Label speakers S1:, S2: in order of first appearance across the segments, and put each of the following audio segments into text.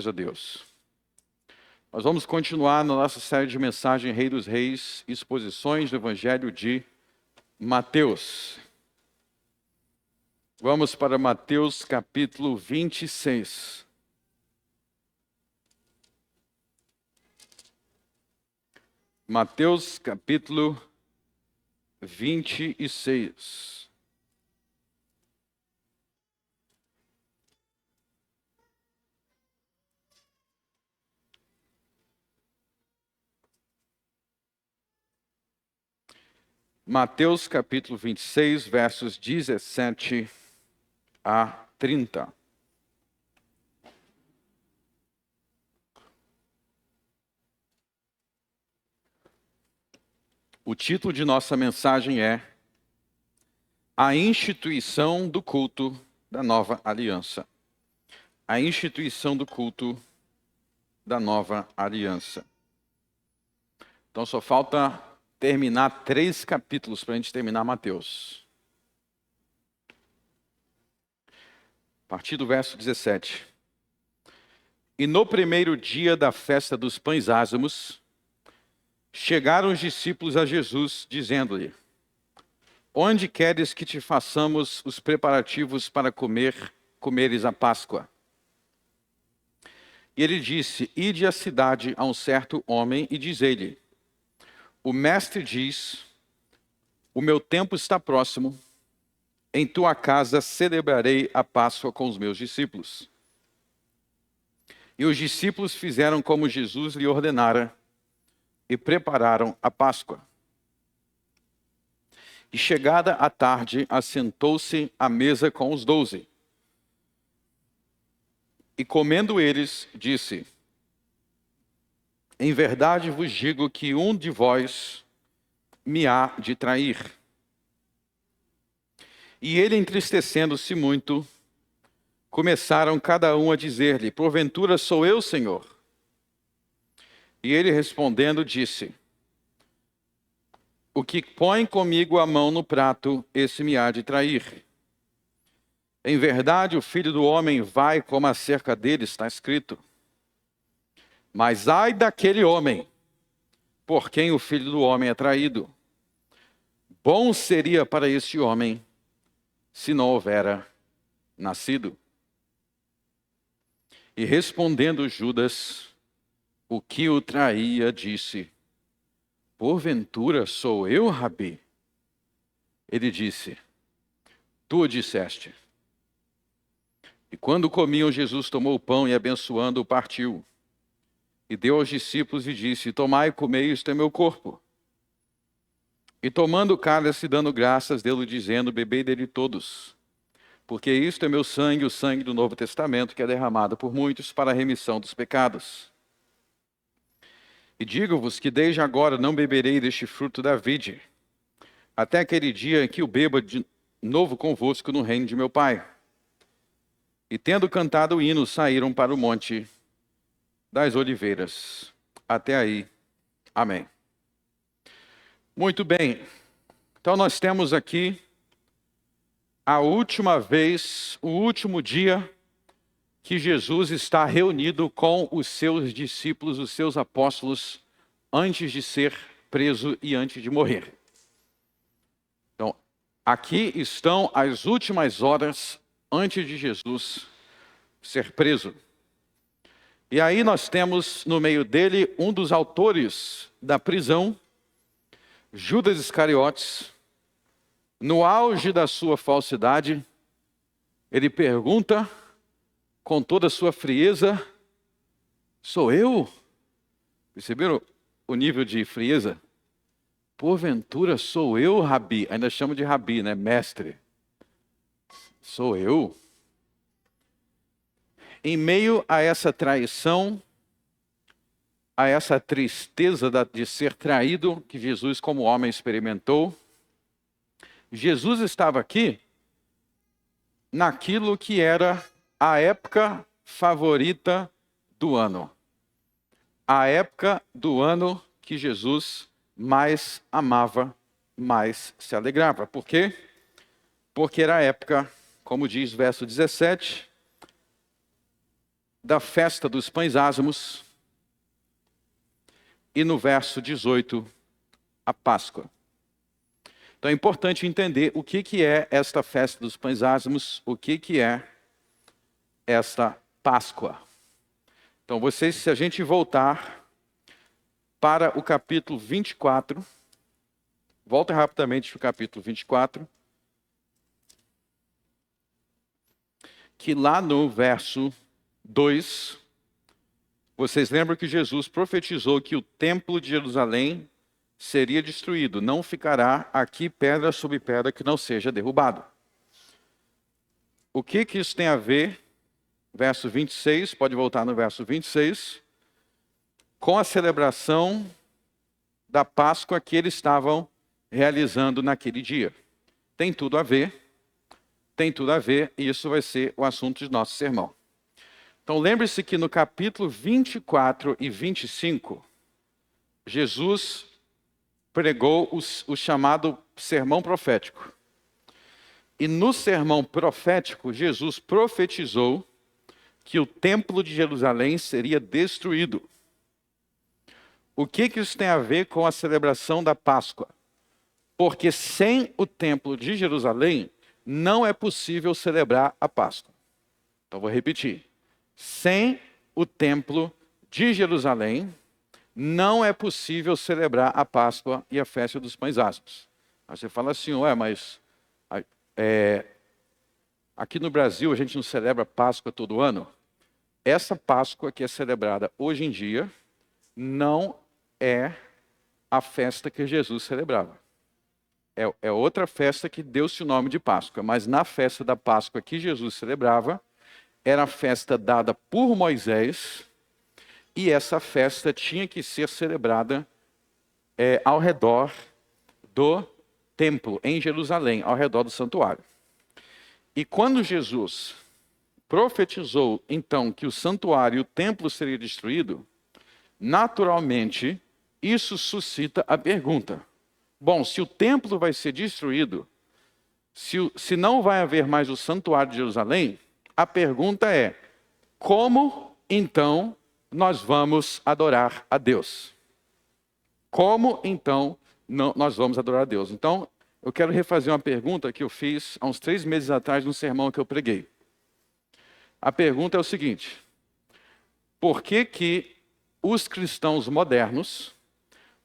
S1: Glórias a Deus. Nós vamos continuar na nossa série de mensagem Rei dos Reis, exposições do Evangelho de Mateus. Vamos para Mateus capítulo 26. Mateus capítulo 26. Mateus capítulo 26, versos 17 a 30. O título de nossa mensagem é A Instituição do Culto da Nova Aliança. A Instituição do Culto da Nova Aliança. Então só falta terminar 3 capítulos para a gente terminar Mateus. A partir do verso 17. E no primeiro dia da festa dos pães ázimos, chegaram os discípulos a Jesus, dizendo-lhe: Onde queres que te façamos os preparativos para comeres a Páscoa? E ele disse: Ide à cidade a um certo homem e dizei-lhe: O mestre diz, o meu tempo está próximo, em tua casa celebrarei a Páscoa com os meus discípulos. E os discípulos fizeram como Jesus lhe ordenara e prepararam a Páscoa. E chegada a tarde, assentou-se à mesa com os 12. E comendo eles, disse: Em verdade vos digo que um de vós me há de trair. E ele, entristecendo-se muito, começaram cada um a dizer-lhe: Porventura sou eu, Senhor? E ele respondendo disse: O que põe comigo a mão no prato, esse me há de trair. Em verdade, o Filho do Homem vai como acerca dele está escrito. Mas ai daquele homem, por quem o Filho do Homem é traído. Bom seria para esse homem, se não houvera nascido. E respondendo Judas, o que o traía, disse: Porventura sou eu, Rabi? Ele disse: Tu o disseste. E quando comiam, Jesus tomou o pão e, abençoando-o, partiu. E deu aos discípulos e disse: Tomai e comei, isto é meu corpo. E tomando o cálice, dando graças, deu-lhe dizendo: Bebei dele todos. Porque isto é meu sangue, o sangue do Novo Testamento, que é derramado por muitos para a remissão dos pecados. E digo-vos que desde agora não beberei deste fruto da vide, até aquele dia em que o beba de novo convosco no reino de meu Pai. E tendo cantado o hino, saíram para o monte das oliveiras. Até aí. Amém. Muito bem. Então nós temos aqui a última vez, o último dia que Jesus está reunido com os seus discípulos, os seus apóstolos, antes de ser preso e antes de morrer. Então, aqui estão as últimas horas antes de Jesus ser preso. E aí nós temos no meio dele um dos autores da prisão, Judas Iscariotes. No auge da sua falsidade, ele pergunta com toda a sua frieza: Sou eu? Perceberam o nível de frieza? Porventura sou eu, Rabi? Ainda chama de Rabi, né? Mestre. Sou eu? Em meio a essa traição, a essa tristeza de ser traído, que Jesus como homem experimentou, Jesus estava aqui naquilo que era a época favorita do ano. A época do ano que Jesus mais amava, mais se alegrava. Por quê? Porque era a época, como diz o verso 17, da festa dos pães ázimos e no verso 18, a Páscoa. Então é importante entender o que é esta festa dos pães ázimos, o que é esta Páscoa. Então, se a gente voltar para o capítulo 24, volta rapidamente para o capítulo 24, que lá no verso 2, vocês lembram que Jesus profetizou que o templo de Jerusalém seria destruído, não ficará aqui pedra sobre pedra que não seja derrubado. O que isso tem a ver, verso 26, pode voltar no verso 26, com a celebração da Páscoa que eles estavam realizando naquele dia. Tem tudo a ver, e isso vai ser o assunto de nosso sermão. Então lembre-se que no capítulo 24 e 25, Jesus pregou o chamado sermão profético. E no sermão profético, Jesus profetizou que o templo de Jerusalém seria destruído. O que isso tem a ver com a celebração da Páscoa? Porque sem o templo de Jerusalém, não é possível celebrar a Páscoa. Então vou repetir. Sem o templo de Jerusalém, não é possível celebrar a Páscoa e a festa dos pães ázimos. Aí você fala assim, mas aqui no Brasil a gente não celebra Páscoa todo ano? Essa Páscoa que é celebrada hoje em dia não é a festa que Jesus celebrava. É outra festa que deu-se o nome de Páscoa, mas na festa da Páscoa que Jesus celebrava, era a festa dada por Moisés, e essa festa tinha que ser celebrada ao redor do templo, em Jerusalém, ao redor do santuário. E quando Jesus profetizou, então, que o santuário e o templo seria destruído, naturalmente, isso suscita a pergunta. Bom, se o templo vai ser destruído, se não vai haver mais o santuário de Jerusalém, a pergunta é, como, então, nós vamos adorar a Deus? Como, então, nós vamos adorar a Deus? Então, eu quero refazer uma pergunta que eu fiz há uns 3 meses atrás num sermão que eu preguei. A pergunta é o seguinte: por que os cristãos modernos,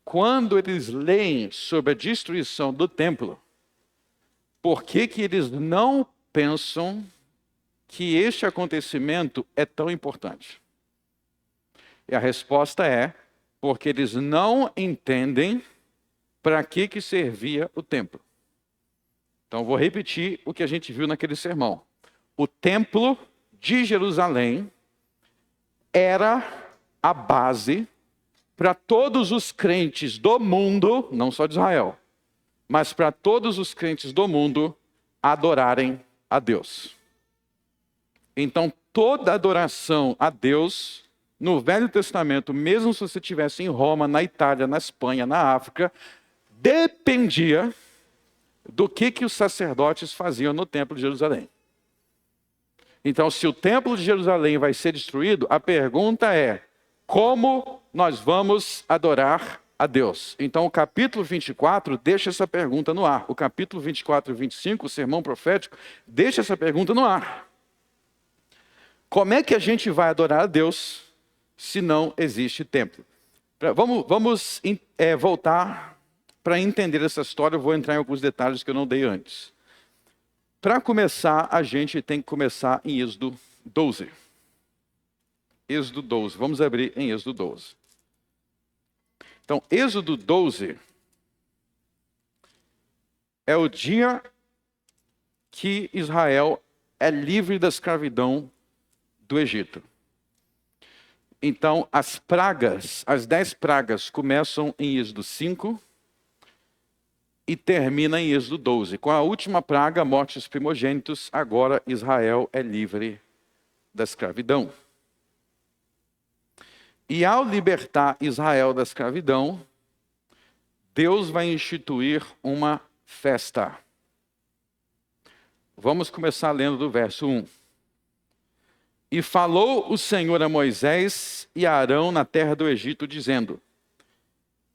S1: quando eles leem sobre a destruição do templo, por que eles não pensam que este acontecimento é tão importante? E a resposta é, porque eles não entendem para que servia o templo. Então, vou repetir o que a gente viu naquele sermão. O templo de Jerusalém era a base para todos os crentes do mundo, não só de Israel, mas para todos os crentes do mundo adorarem a Deus. Então, toda adoração a Deus no Velho Testamento, mesmo se você estivesse em Roma, na Itália, na Espanha, na África, dependia do que os sacerdotes faziam no Templo de Jerusalém. Então, se o Templo de Jerusalém vai ser destruído, a pergunta é, como nós vamos adorar a Deus? Então, o capítulo 24 deixa essa pergunta no ar. O capítulo 24 e 25, o sermão profético, deixa essa pergunta no ar. Como é que a gente vai adorar a Deus se não existe templo? Vamos voltar para entender essa história. Eu vou entrar em alguns detalhes que eu não dei antes. Para começar, a gente tem que começar em Êxodo 12. Êxodo 12. Vamos abrir em Êxodo 12. Então, Êxodo 12 é o dia que Israel é livre da escravidão do Egito. Então, as 10 pragas começam em Êxodo 5 e termina em Êxodo 12. Com a última praga, a morte dos primogênitos, agora Israel é livre da escravidão. E ao libertar Israel da escravidão, Deus vai instituir uma festa. Vamos começar lendo do verso 1. E falou o Senhor a Moisés e a Arão na terra do Egito, dizendo: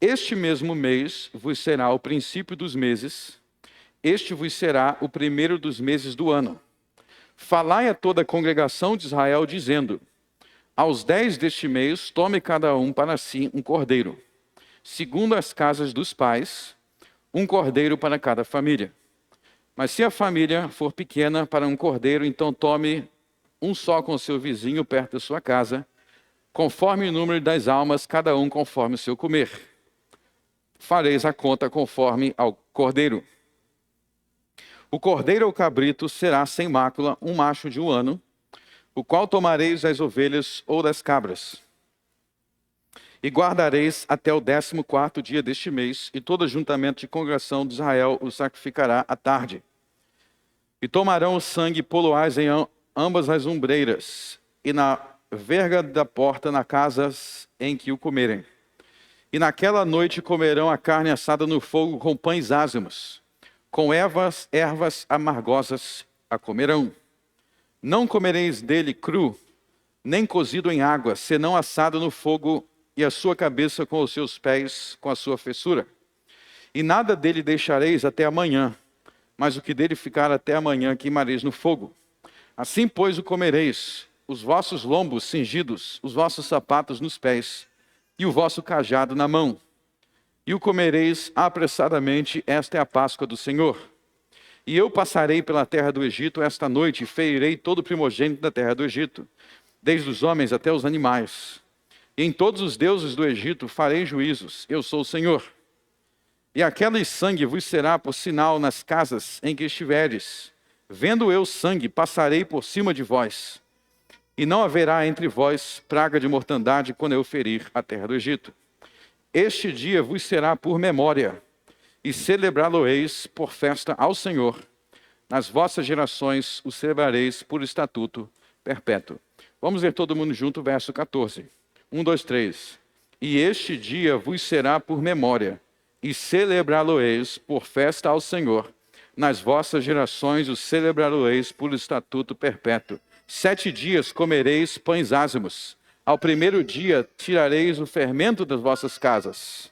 S1: Este mesmo mês vos será o princípio dos meses, este vos será o primeiro dos meses do ano. Falai a toda a congregação de Israel, dizendo: Aos 10 deste mês, tome cada um para si um cordeiro, segundo as casas dos pais, um cordeiro para cada família. Mas se a família for pequena para um cordeiro, então tome um só com seu vizinho perto da sua casa, conforme o número das almas, cada um conforme o seu comer. Fareis a conta conforme ao cordeiro. O cordeiro ou cabrito será sem mácula, um macho de 1 ano, o qual tomareis das ovelhas ou das cabras. E guardareis até o 14º dia deste mês, e todo ajuntamento de congregação de Israel o sacrificará à tarde. E tomarão o sangue e poloás em ambas as ombreiras, e na verga da porta, nas casas em que o comerem. E naquela noite comerão a carne assada no fogo com pães ázimos, com ervas amargosas a comerão. Não comereis dele cru, nem cozido em água, senão assado no fogo, e a sua cabeça com os seus pés, com a sua fessura. E nada dele deixareis até amanhã, mas o que dele ficar até amanhã queimareis no fogo. Assim, pois, o comereis, os vossos lombos cingidos, os vossos sapatos nos pés, e o vosso cajado na mão. E o comereis apressadamente, esta é a Páscoa do Senhor. E eu passarei pela terra do Egito esta noite, e ferirei todo o primogênito da terra do Egito, desde os homens até os animais. E em todos os deuses do Egito farei juízos, eu sou o Senhor. E aquele sangue vos será por sinal nas casas em que estiveres. Vendo eu sangue, passarei por cima de vós. E não haverá entre vós praga de mortandade quando eu ferir a terra do Egito. Este dia vos será por memória, e celebrá-lo-eis por festa ao Senhor. Nas vossas gerações o celebrareis por estatuto perpétuo. Vamos ler todo mundo junto, verso 14. 1, 2, 3. E este dia vos será por memória, e celebrá-lo-eis por festa ao Senhor. Nas vossas gerações o celebrá-lo-eis por estatuto perpétuo. 7 dias comereis pães ázimos. Ao primeiro dia tirareis o fermento das vossas casas.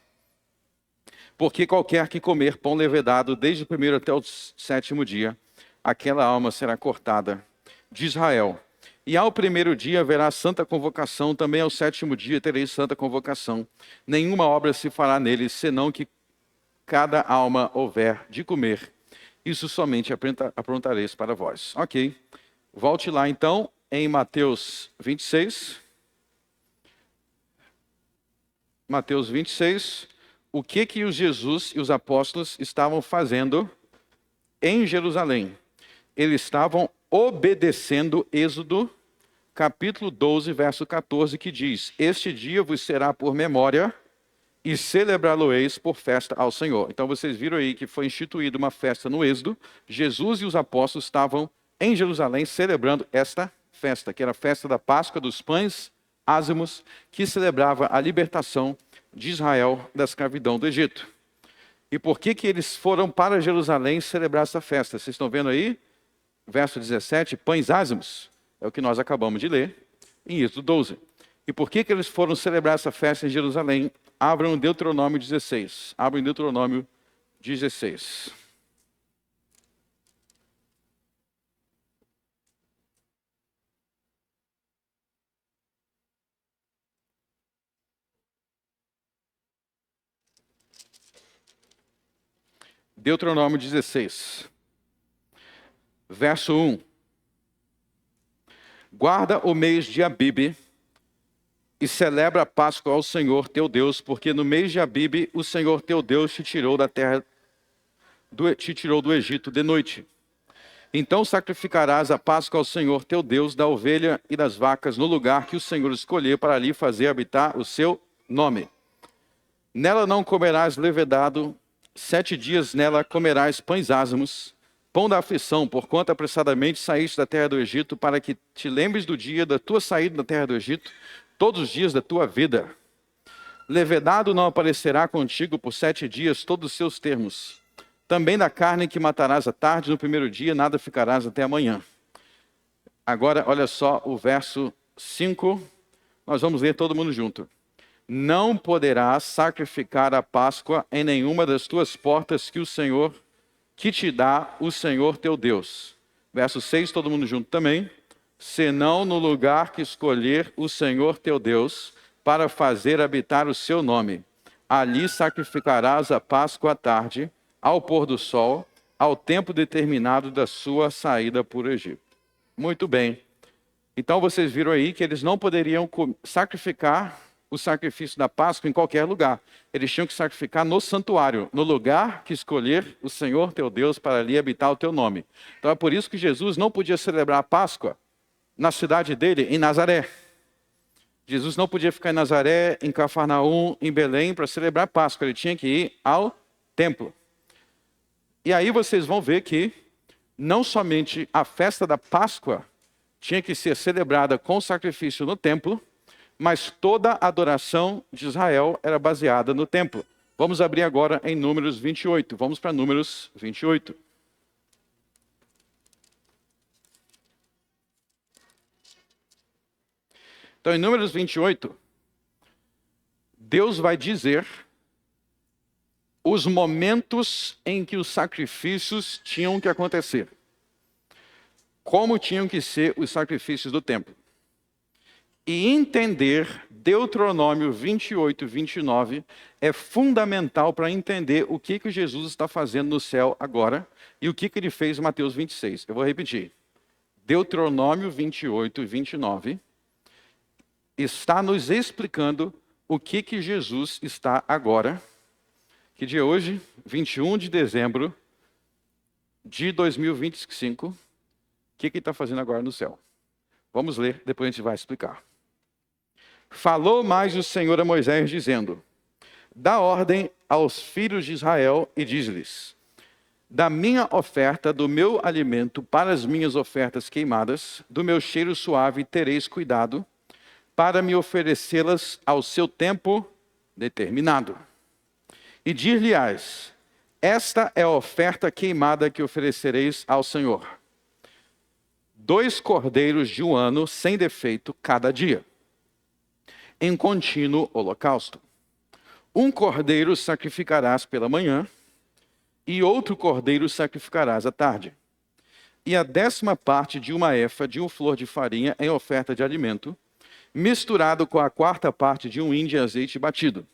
S1: Porque qualquer que comer pão levedado, desde o primeiro até o 7º dia, aquela alma será cortada de Israel. E ao primeiro dia haverá santa convocação, também ao 7º dia tereis santa convocação. Nenhuma obra se fará nele, senão que cada alma houver de comer. Isso somente aprontareis para vós. Ok. Volte lá então em Mateus 26. Mateus 26. O que os Jesus e os apóstolos estavam fazendo em Jerusalém? Eles estavam obedecendo Êxodo, capítulo 12, verso 14, que diz: Este dia vos será por memória, e celebrá-lo-eis por festa ao Senhor. Então vocês viram aí que foi instituída uma festa no Êxodo. Jesus e os apóstolos estavam em Jerusalém celebrando esta festa, que era a festa da Páscoa dos pães ázimos, que celebrava a libertação de Israel da escravidão do Egito. E por que eles foram para Jerusalém celebrar essa festa? Vocês estão vendo aí? Verso 17, pães ázimos. É o que nós acabamos de ler em Êxodo 12. E por que eles foram celebrar essa festa em Jerusalém? Abram Deuteronômio 16. Abram Deuteronômio 16. Deuteronômio 16. Verso 1. Guarda o mês de Abibe e celebra a Páscoa ao Senhor teu Deus, porque no mês de Abibe o Senhor teu Deus te tirou da terra, te tirou do Egito de noite. Então sacrificarás a Páscoa ao Senhor teu Deus da ovelha e das vacas no lugar que o Senhor escolher para ali fazer habitar o seu nome. Nela não comerás levedado, 7 dias nela comerás pães ázimos, pão da aflição, porquanto apressadamente saíste da terra do Egito, para que te lembres do dia da tua saída da terra do Egito, todos os dias da tua vida. Levedado não aparecerá contigo por 7 dias, todos os seus termos. Também da carne que matarás à tarde, no primeiro dia, nada ficarás até amanhã. Agora, olha só o verso 5. Nós vamos ler todo mundo junto. Não poderás sacrificar a Páscoa em nenhuma das tuas portas que te dá o Senhor teu Deus. Verso 6, todo mundo junto também. Senão no lugar que escolher o Senhor teu Deus para fazer habitar o seu nome. Ali sacrificarás a Páscoa à tarde, ao pôr do sol, ao tempo determinado da sua saída por Egito. Muito bem. Então vocês viram aí que eles não poderiam sacrificar o sacrifício da Páscoa em qualquer lugar. Eles tinham que sacrificar no santuário, no lugar que escolher o Senhor teu Deus para ali habitar o teu nome. Então é por isso que Jesus não podia celebrar a Páscoa na cidade dele, em Nazaré. Jesus não podia ficar em Nazaré, em Cafarnaum, em Belém para celebrar a Páscoa. Ele tinha que ir ao templo. E aí vocês vão ver que não somente a festa da Páscoa tinha que ser celebrada com sacrifício no templo, mas toda a adoração de Israel era baseada no templo. Vamos abrir agora em Números 28. Vamos para Números 28. Então, em Números 28, Deus vai dizer os momentos em que os sacrifícios tinham que acontecer. Como tinham que ser os sacrifícios do templo. E entender Deuteronômio 28 e 29 é fundamental para entender o que Jesus está fazendo no céu agora e o que ele fez em Mateus 26. Eu vou repetir. Deuteronômio 28 e 29 está nos explicando o que Jesus está agora. Que dia é hoje? 21 de dezembro de 2025. O que ele está fazendo agora no céu? Vamos ler, depois a gente vai explicar. Falou mais o Senhor a Moisés, dizendo: dá ordem aos filhos de Israel e diz-lhes: da minha oferta, do meu alimento para as minhas ofertas queimadas, do meu cheiro suave tereis cuidado, para me oferecê-las ao seu tempo determinado. E dir-lhe-ás: esta é a oferta queimada que oferecereis ao Senhor. 2 cordeiros de um ano, sem defeito, cada dia, em contínuo holocausto. 1 cordeiro sacrificarás pela manhã, e outro cordeiro sacrificarás à tarde. E a 10ª parte de uma efa de um flor de farinha em oferta de alimento, misturado com a 4ª parte de um hin de azeite batido.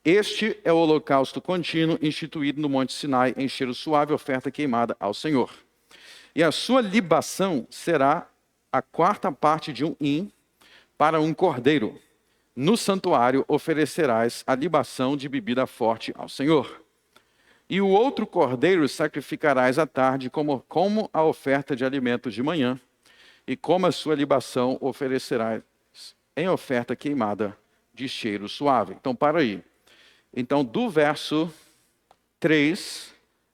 S1: Este é o holocausto contínuo instituído no Monte Sinai em cheiro suave, oferta queimada ao Senhor. E a sua libação será a 4ª parte de um hin para um cordeiro. No santuário oferecerás a libação de bebida forte ao Senhor. E o outro cordeiro sacrificarás à tarde como a oferta de alimentos de manhã, e como a sua libação oferecerás em oferta queimada de cheiro suave. Então, para aí. Então, do verso 3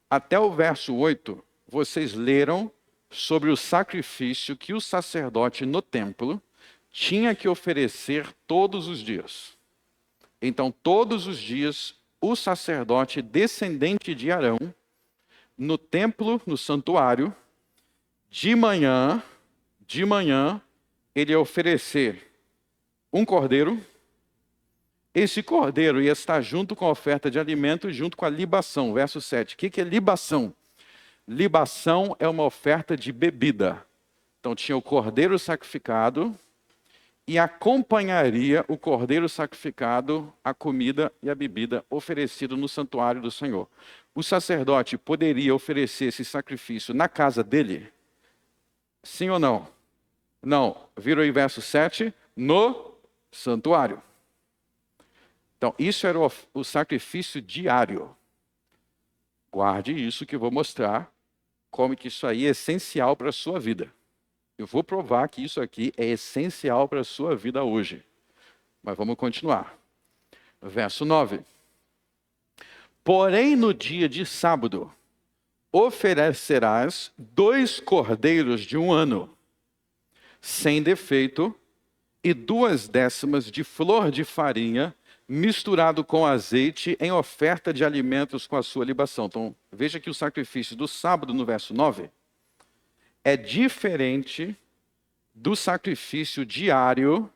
S1: até o verso 8, vocês leram sobre o sacrifício que o sacerdote no templo tinha que oferecer todos os dias. Então, todos os dias, o sacerdote descendente de Arão, no templo, no santuário, de manhã, ele ia oferecer um cordeiro. Esse cordeiro ia estar junto com a oferta de alimento, junto com a libação. Verso 7. O que é libação? Libação é uma oferta de bebida. Então, tinha o cordeiro sacrificado, e acompanharia o cordeiro sacrificado, a comida e a bebida oferecido no santuário do Senhor. O sacerdote poderia oferecer esse sacrifício na casa dele? Sim ou não? Não. Viram aí verso 7? No santuário. Então, isso era o sacrifício diário. Guarde isso que eu vou mostrar como que isso aí é essencial para a sua vida. Eu vou provar que isso aqui é essencial para a sua vida hoje. Mas vamos continuar. Verso 9. Porém, no dia de sábado, oferecerás 2 cordeiros de um ano, sem defeito, e 2/10 de flor de farinha, misturado com azeite, em oferta de alimentos com a sua libação. Então, veja que o sacrifício do sábado, no verso 9, é diferente do sacrifício diário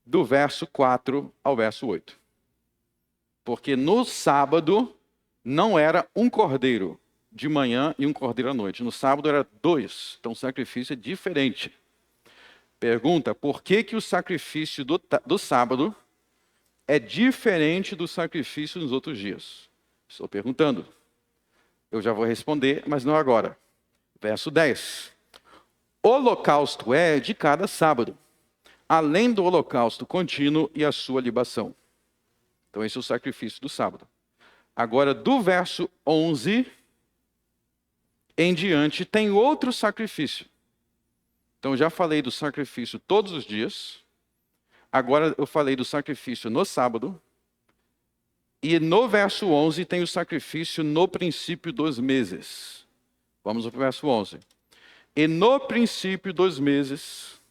S1: do verso 4 ao verso 8. Porque no sábado não era um cordeiro de manhã e um cordeiro à noite. No sábado era 2. Então o sacrifício é diferente. Pergunta, por que o sacrifício do sábado é diferente do sacrifício nos outros dias? Estou perguntando. Eu já vou responder, mas não agora. Verso 10. Holocausto é de cada sábado, além do holocausto contínuo e a sua libação. Então esse é o sacrifício do sábado. Agora, do verso 11 em diante, tem outro sacrifício. Então, já falei do sacrifício todos os dias. Agora, eu falei do sacrifício no sábado. E no verso 11, tem o sacrifício no princípio dos meses. Vamos ao verso 11. E no princípio dos meses,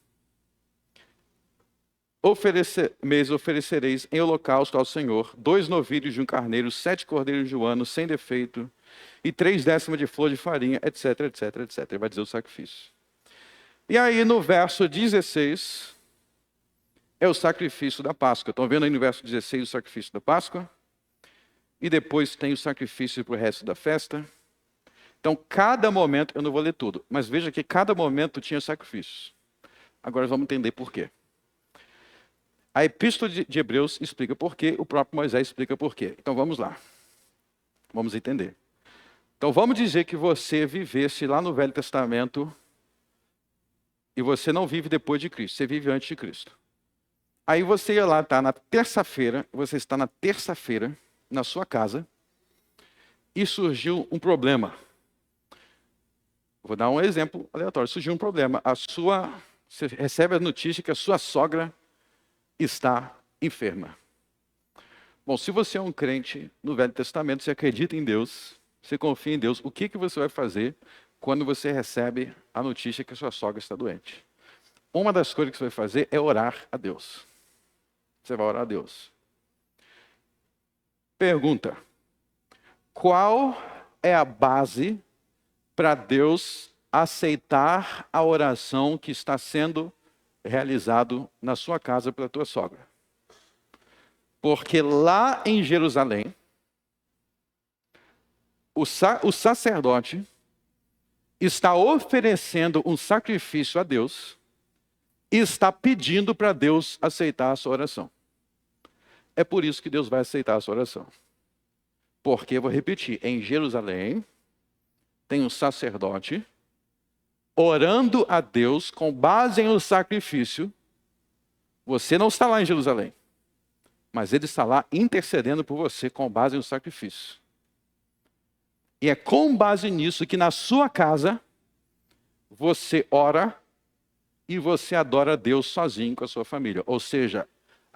S1: oferecereis em holocausto ao Senhor 2 novilhos de um carneiro, 7 cordeiros de um ano, sem defeito, e 3 décimas de flor de farinha, etc, etc, etc. Ele vai dizer o sacrifício. E aí no verso 16, é o sacrifício da Páscoa. Estão vendo aí no verso 16 o sacrifício da Páscoa? E depois tem o sacrifício para o resto da festa. Então, cada momento, eu não vou ler tudo, mas veja que cada momento tinha sacrifício. Agora vamos entender por quê. A Epístola de Hebreus explica por quê, o próprio Moisés explica por quê. Então vamos lá. Vamos entender. Então vamos dizer que você vivesse lá no Velho Testamento e você não vive depois de Cristo, você vive antes de Cristo. Aí você ia lá, está na terça-feira, você está na terça-feira, na sua casa, e surgiu um problema. Vou dar um exemplo aleatório. Surgiu um problema. Você recebe a notícia que a sua sogra está enferma. Bom, se você é um crente no Velho Testamento, você acredita em Deus, você confia em Deus, o que você vai fazer quando você recebe a notícia que a sua sogra está doente? Uma das coisas que você vai fazer é orar a Deus. Você vai orar a Deus. Pergunta: qual é a base para Deus aceitar a oração que está sendo realizado na sua casa pela tua sogra? Porque lá em Jerusalém, o sacerdote está oferecendo um sacrifício a Deus e está pedindo para Deus aceitar a sua oração. É por isso que Deus vai aceitar a sua oração. Porque, vou repetir, em Jerusalém tem um sacerdote orando a Deus com base em um sacrifício. Você não está lá em Jerusalém, mas ele está lá intercedendo por você com base em um sacrifício. E é com base nisso que na sua casa você ora e você adora a Deus sozinho com a sua família. Ou seja,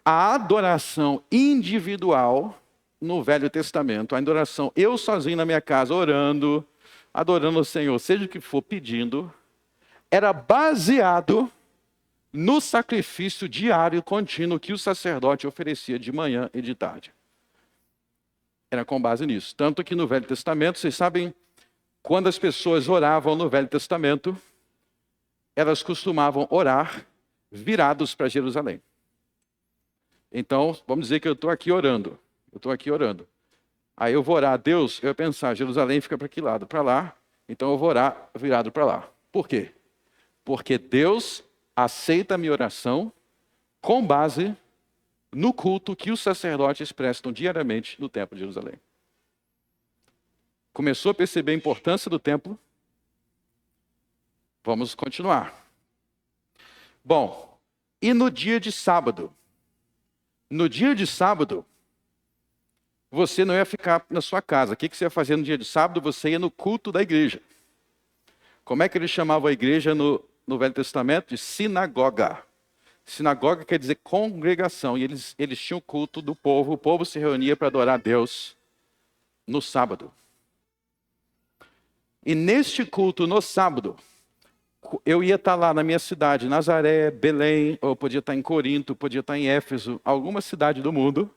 S1: a adoração individual no Velho Testamento, a adoração eu sozinho na minha casa orando, adorando o Senhor, seja o que for pedindo, era baseado no sacrifício diário contínuo que o sacerdote oferecia de manhã e de tarde. Era com base nisso. Tanto que no Velho Testamento, vocês sabem, quando as pessoas oravam no Velho Testamento, elas costumavam orar virados para Jerusalém. Então, vamos dizer que eu estou aqui orando. Aí eu vou orar a Deus, eu ia pensar, Jerusalém fica para que lado? Para lá. Então eu vou orar virado para lá. Por quê? Porque Deus aceita a minha oração com base no culto que os sacerdotes prestam diariamente no templo de Jerusalém. Começou a perceber a importância do templo? Vamos continuar. Bom, e no dia de sábado? No dia de sábado, você não ia ficar na sua casa. O que você ia fazer no dia de sábado? Você ia no culto da igreja. Como é que eles chamavam a igreja no Velho Testamento? De sinagoga. Sinagoga quer dizer congregação. E eles tinham o culto do povo. O povo se reunia para adorar a Deus no sábado. E neste culto, no sábado, eu ia estar lá na minha cidade, Nazaré, Belém, ou eu podia estar em Corinto, podia estar em Éfeso, alguma cidade do mundo.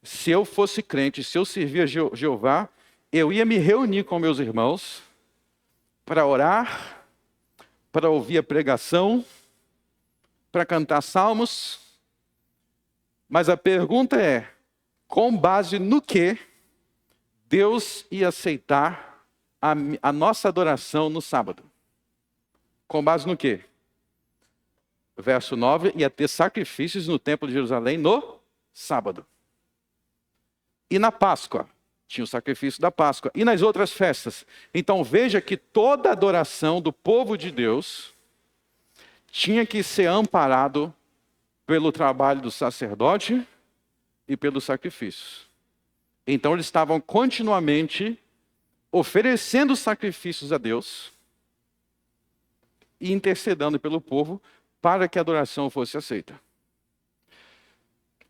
S1: Se eu fosse crente, se eu servia a Jeová, eu ia me reunir com meus irmãos para orar, para ouvir a pregação, para cantar salmos. Mas a pergunta é, com base no que Deus ia aceitar a nossa adoração no sábado? Com base no quê? Verso 9, ia ter sacrifícios no templo de Jerusalém no sábado. E na Páscoa, tinha o sacrifício da Páscoa. E nas outras festas. Então veja que toda adoração do povo de Deus tinha que ser amparado pelo trabalho do sacerdote e pelos sacrifícios. Então eles estavam continuamente oferecendo sacrifícios a Deus e intercedendo pelo povo para que a adoração fosse aceita.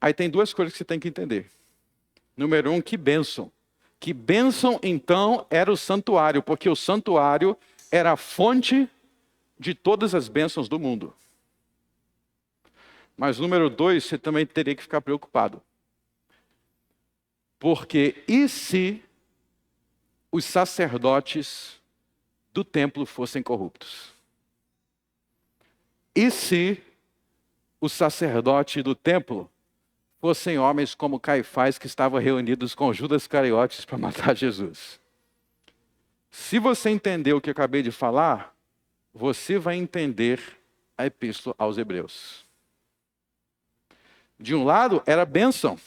S1: Aí tem duas coisas que você tem que entender. Número 1, que bênção. Que bênção, então, era o santuário, porque o santuário era a fonte de todas as bênçãos do mundo. Mas número 2, você também teria que ficar preocupado. Porque e se os sacerdotes do templo fossem corruptos? E se os sacerdotes do templo fossem homens como Caifás, que estavam reunidos com Judas Iscariotes para matar Jesus? Se você entender o que eu acabei de falar, você vai entender a epístola aos Hebreus. De um lado, era bênção,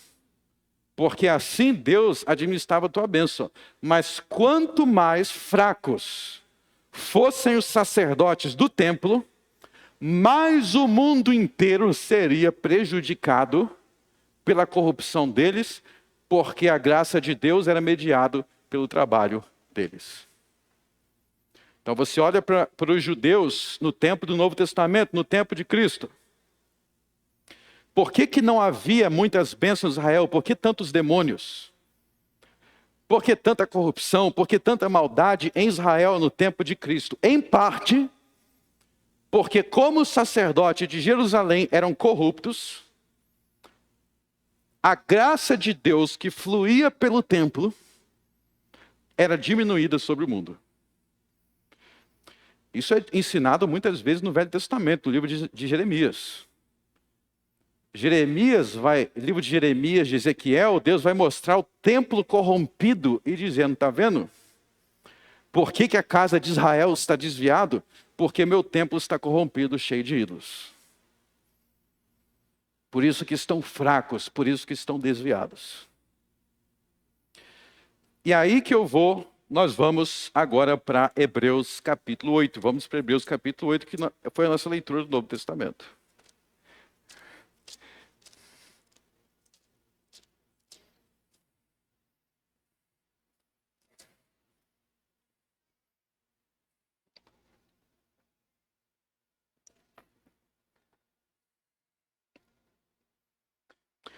S1: porque assim Deus administrava a tua bênção. Mas quanto mais fracos fossem os sacerdotes do templo, mais o mundo inteiro seria prejudicado pela corrupção deles, porque a graça de Deus era mediado pelo trabalho deles. Então você olha para os judeus no tempo do Novo Testamento, no tempo de Cristo. Por que não havia muitas bênçãos em Israel? Por que tantos demônios? Por que tanta corrupção? Por que tanta maldade em Israel no tempo de Cristo? Em parte, porque como os sacerdotes de Jerusalém eram corruptos, a graça de Deus que fluía pelo templo era diminuída sobre o mundo. Isso é ensinado muitas vezes no Velho Testamento, no livro de Jeremias. Livro de Jeremias, de Ezequiel, Deus vai mostrar o templo corrompido e dizendo, está vendo? Por que a casa de Israel está desviado? Porque meu templo está corrompido, cheio de ídolos. Por isso que estão fracos, por isso que estão desviados. E aí que nós vamos agora para Hebreus capítulo 8. Vamos para Hebreus capítulo 8, que foi a nossa leitura do Novo Testamento.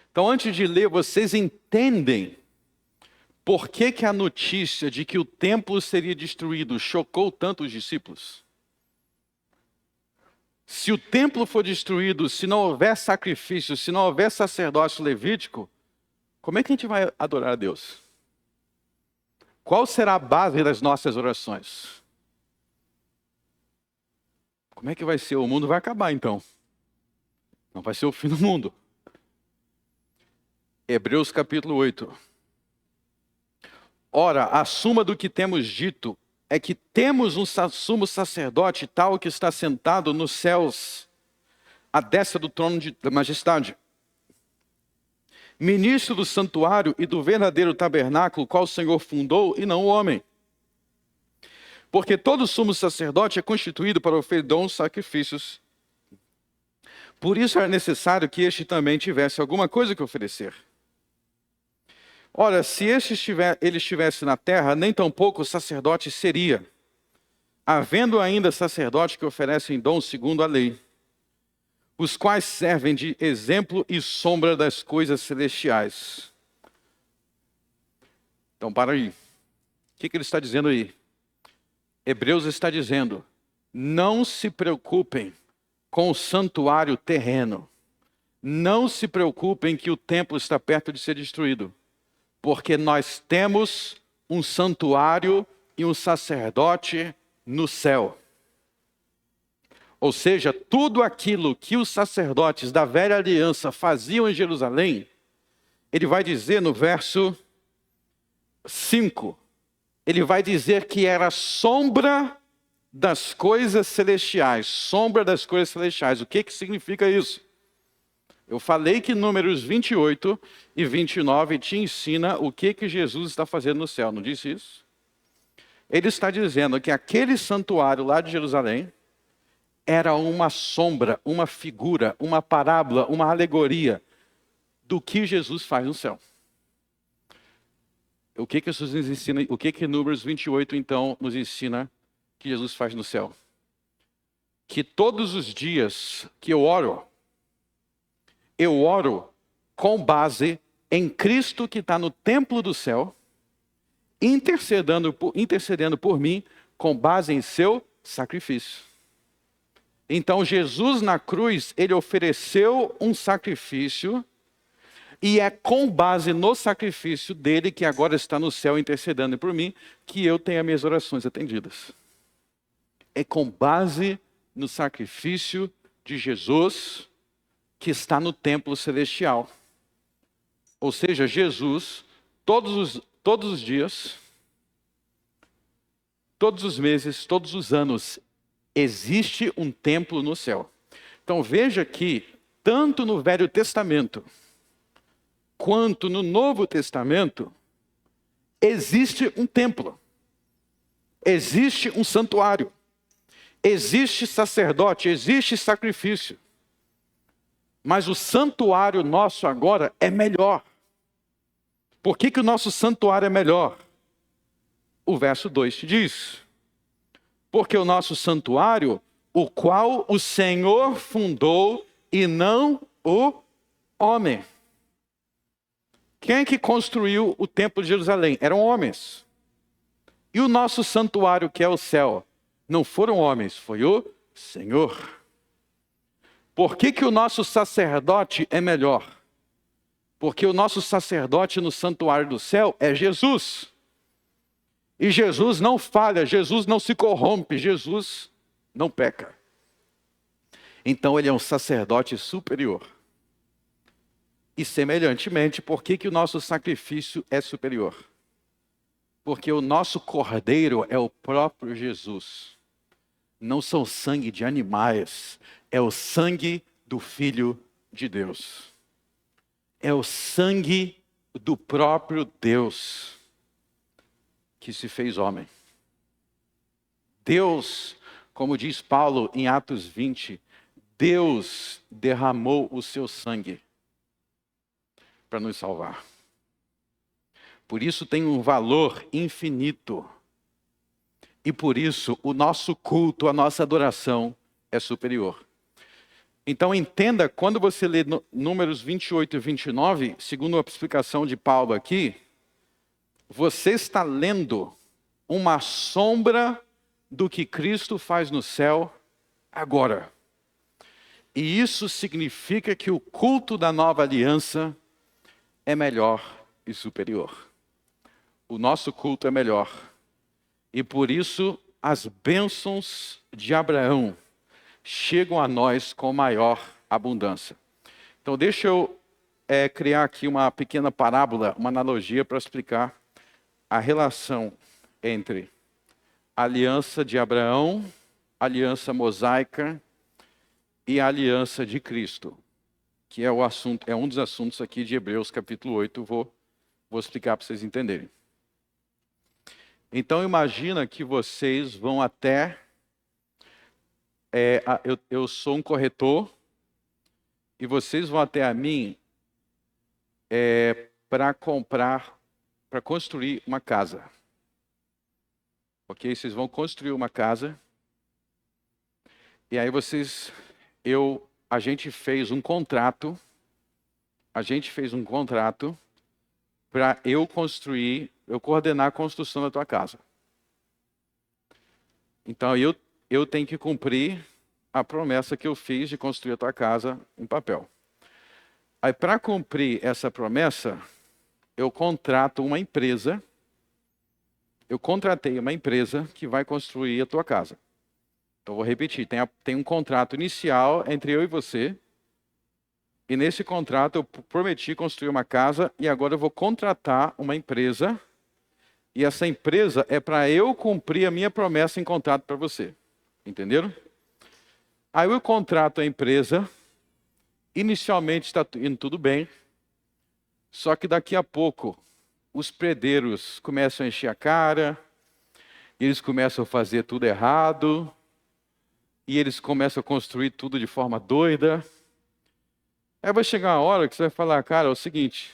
S1: Então, antes de ler, vocês entendem por que a notícia de que o templo seria destruído chocou tanto os discípulos? Se o templo for destruído, se não houver sacrifício, se não houver sacerdócio levítico, como é que a gente vai adorar a Deus? Qual será a base das nossas orações? Como é que vai ser? O mundo vai acabar então. Não vai ser o fim do mundo. Hebreus capítulo 8. Ora, a suma do que temos dito é que temos um sumo sacerdote tal que está sentado nos céus, à destra do trono da majestade. Ministro do santuário e do verdadeiro tabernáculo, qual o Senhor fundou e não o homem. Porque todo sumo sacerdote é constituído para oferecer dons e sacrifícios. Por isso era necessário que este também tivesse alguma coisa que oferecer. Ora, se ele estivesse na terra, nem tampouco o sacerdote seria, havendo ainda sacerdotes que oferecem dons segundo a lei, os quais servem de exemplo e sombra das coisas celestiais. Então, para aí. O que ele está dizendo aí? Hebreus está dizendo, não se preocupem com o santuário terreno. Não se preocupem que o templo está perto de ser destruído. Porque nós temos um santuário e um sacerdote no céu. Ou seja, tudo aquilo que os sacerdotes da velha aliança faziam em Jerusalém, ele vai dizer no verso 5, ele vai dizer que era sombra das coisas celestiais. Sombra das coisas celestiais. O que significa isso? Eu falei que Números 28 e 29 te ensina o que Jesus está fazendo no céu, não disse isso? Ele está dizendo que aquele santuário lá de Jerusalém era uma sombra, uma figura, uma parábola, uma alegoria do que Jesus faz no céu. O que Jesus nos ensina? O que Números 28 então nos ensina que Jesus faz no céu? Que todos os dias que eu oro com base em Cristo que está no templo do céu, intercedendo por mim com base em seu sacrifício. Então Jesus na cruz, ele ofereceu um sacrifício e é com base no sacrifício dele, que agora está no céu intercedendo por mim, que eu tenho as minhas orações atendidas. É com base no sacrifício de Jesus que está no templo celestial. Ou seja, Jesus, todos os dias, todos os meses, todos os anos, existe um templo no céu. Então veja que, tanto no Velho Testamento, quanto no Novo Testamento, existe um templo. Existe um santuário. Existe sacerdote, existe sacrifício. Mas o santuário nosso agora é melhor. Por que o nosso santuário é melhor? O verso 2 te diz. Porque o nosso santuário, o qual o Senhor fundou e não o homem. Quem é que construiu o templo de Jerusalém? Eram homens. E o nosso santuário, que é o céu, não foram homens, foi o Senhor. Por que o nosso sacerdote é melhor? Porque o nosso sacerdote no santuário do céu é Jesus. E Jesus não falha, Jesus não se corrompe, Jesus não peca. Então ele é um sacerdote superior. E semelhantemente, por que o nosso sacrifício é superior? Porque o nosso cordeiro é o próprio Jesus. Não são sangue de animais, é o sangue do Filho de Deus. É o sangue do próprio Deus que se fez homem. Deus, como diz Paulo em Atos 20, Deus derramou o seu sangue para nos salvar. Por isso tem um valor infinito. E por isso o nosso culto, a nossa adoração é superior. Então entenda, quando você lê Números 28 e 29, segundo a explicação de Paulo aqui, você está lendo uma sombra do que Cristo faz no céu agora. E isso significa que o culto da nova aliança é melhor e superior. O nosso culto é melhor. E por isso as bênçãos de Abraão chegam a nós com maior abundância. Então deixa eu criar aqui uma pequena parábola, uma analogia para explicar a relação entre a aliança de Abraão, a aliança mosaica e a aliança de Cristo, que é um dos assuntos aqui de Hebreus capítulo 8, vou explicar para vocês entenderem. Então imagina que vocês vão até, eu sou um corretor, e vocês vão até a mim para construir uma casa. Ok? Vocês vão construir uma casa, e aí a gente fez um contrato para eu coordenar a construção da tua casa. Então eu tenho que cumprir a promessa que eu fiz de construir a tua casa em papel. Aí para cumprir essa promessa, eu contratei uma empresa que vai construir a tua casa. Então, vou repetir. Tem um contrato inicial entre eu e você. E nesse contrato eu prometi construir uma casa e agora eu vou contratar uma empresa. E essa empresa é para eu cumprir a minha promessa em contrato para você. Entenderam? Aí eu contrato a empresa. Inicialmente está indo tudo bem. Só que daqui a pouco os predeiros começam a encher a cara. Eles começam a fazer tudo errado. E eles começam a construir tudo de forma doida. Aí vai chegar uma hora que você vai falar, cara, é o seguinte,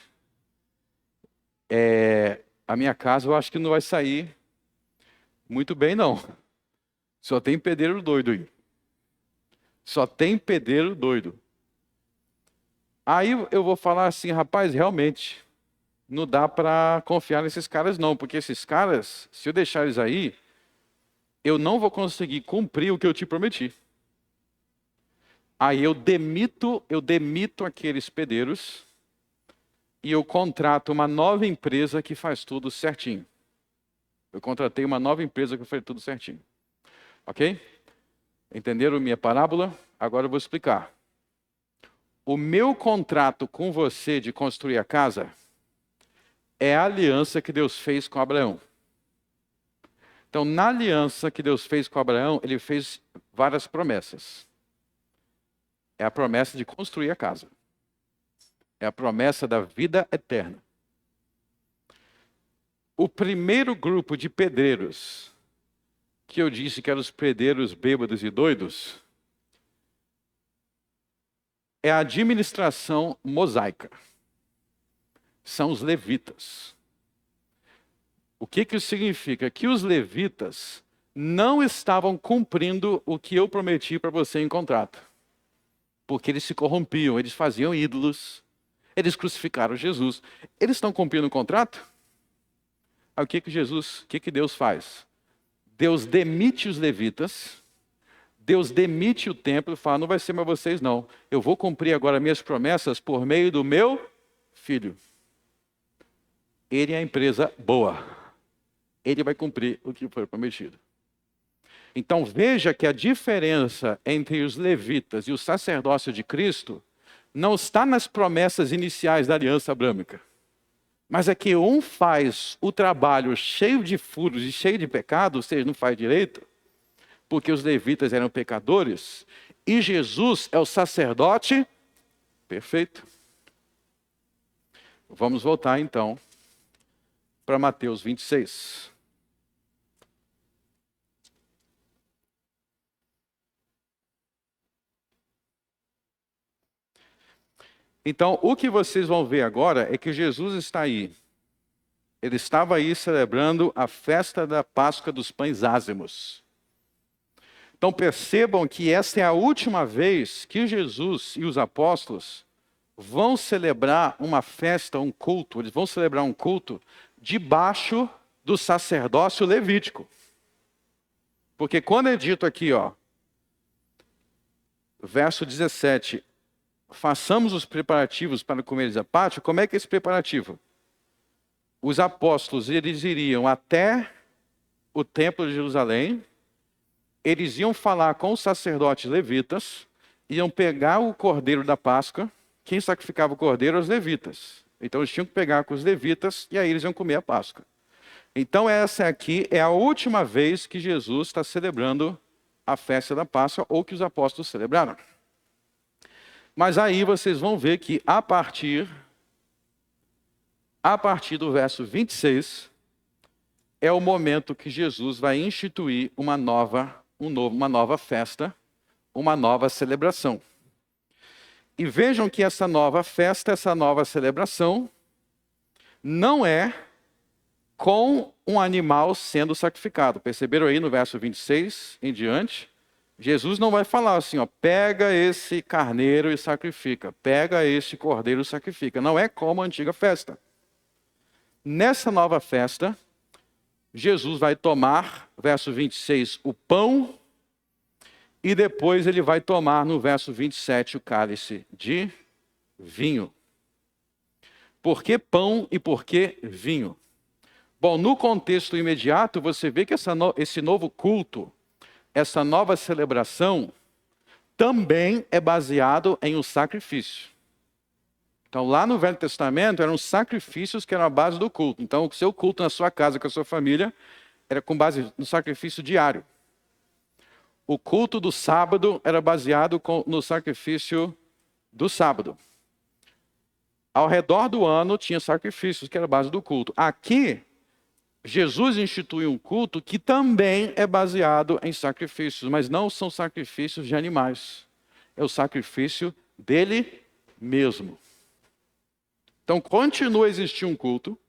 S1: a minha casa eu acho que não vai sair muito bem, não. Só tem pedreiro doido aí. Só tem pedreiro doido. Aí eu vou falar assim, rapaz, realmente, não dá para confiar nesses caras não, porque esses caras, se eu deixar eles aí, eu não vou conseguir cumprir o que eu te prometi. Aí eu demito aqueles pedreiros e eu contrato uma nova empresa que faz tudo certinho. Eu contratei uma nova empresa que faz tudo certinho. Ok? Entenderam minha parábola? Agora eu vou explicar. O meu contrato com você de construir a casa é a aliança que Deus fez com Abraão. Então, na aliança que Deus fez com Abraão, ele fez várias promessas. É a promessa de construir a casa. É a promessa da vida eterna. O primeiro grupo de pedreiros, que eu disse que eram os pedreiros bêbados e doidos, é a administração mosaica. São os levitas. O que isso significa? Que os levitas não estavam cumprindo o que eu prometi para você em contrato. Porque eles se corrompiam, eles faziam ídolos, eles crucificaram Jesus. Eles estão cumprindo o contrato? Aí o que Deus faz? Deus demite os levitas, Deus demite o templo e fala, não vai ser mais vocês não. Eu vou cumprir agora minhas promessas por meio do meu filho. Ele é a empresa boa. Ele vai cumprir o que foi prometido. Então veja que a diferença entre os levitas e o sacerdócio de Cristo não está nas promessas iniciais da aliança abrâmica. Mas é que um faz o trabalho cheio de furos e cheio de pecado, ou seja, não faz direito, porque os levitas eram pecadores, e Jesus é o sacerdote perfeito. Vamos voltar então para Mateus 26. Então, o que vocês vão ver agora é que Jesus está aí. Ele estava aí celebrando a festa da Páscoa dos Pães Ázimos. Então, percebam que esta é a última vez que Jesus e os apóstolos vão celebrar uma festa, um culto. Eles vão celebrar um culto debaixo do sacerdócio levítico. Porque quando é dito aqui, verso 17... façamos os preparativos para comer a Páscoa. Como é que é esse preparativo? Os apóstolos, eles iriam até o templo de Jerusalém, eles iam falar com os sacerdotes levitas, iam pegar o cordeiro da Páscoa. Quem sacrificava o cordeiro? Os levitas. Então eles tinham que pegar com os levitas e aí eles iam comer a Páscoa. Então essa aqui é a última vez que Jesus está celebrando a festa da Páscoa, ou que os apóstolos celebraram. Mas aí vocês vão ver que a partir do verso 26, é o momento que Jesus vai instituir uma nova festa, uma nova celebração. E vejam que essa nova festa, essa nova celebração, não é com um animal sendo sacrificado. Perceberam aí no verso 26 em diante? Jesus não vai falar assim, pega esse carneiro e sacrifica, pega esse cordeiro e sacrifica. Não é como a antiga festa. Nessa nova festa, Jesus vai tomar, verso 26, o pão, e depois ele vai tomar, no verso 27, o cálice de vinho. Por que pão e por que vinho? Bom, no contexto imediato, você vê que esse novo culto essa nova celebração também é baseado em um sacrifício. Então, lá no Velho Testamento, eram sacrifícios que eram a base do culto. Então, o seu culto na sua casa, com a sua família, era com base no sacrifício diário. O culto do sábado era baseado no sacrifício do sábado. Ao redor do ano, tinha sacrifícios, que era a base do culto. Aqui, Jesus institui um culto que também é baseado em sacrifícios, mas não são sacrifícios de animais. É o sacrifício dele mesmo. Então, continua a existir um culto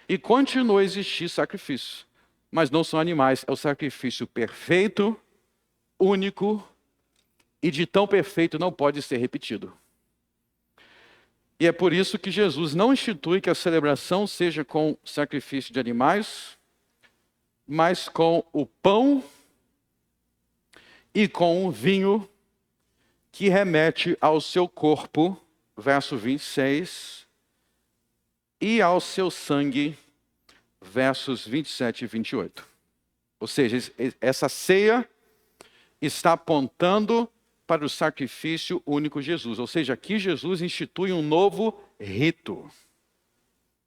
S1: e continua a existir sacrifício. Mas não são animais, é o sacrifício perfeito, único e de tão perfeito não pode ser repetido. E é por isso que Jesus não institui que a celebração seja com sacrifício de animais, mas com o pão e com o vinho que remete ao seu corpo, verso 26, e ao seu sangue, versos 27 e 28. Ou seja, essa ceia está apontando para o sacrifício único de Jesus. Ou seja, aqui Jesus institui um novo rito.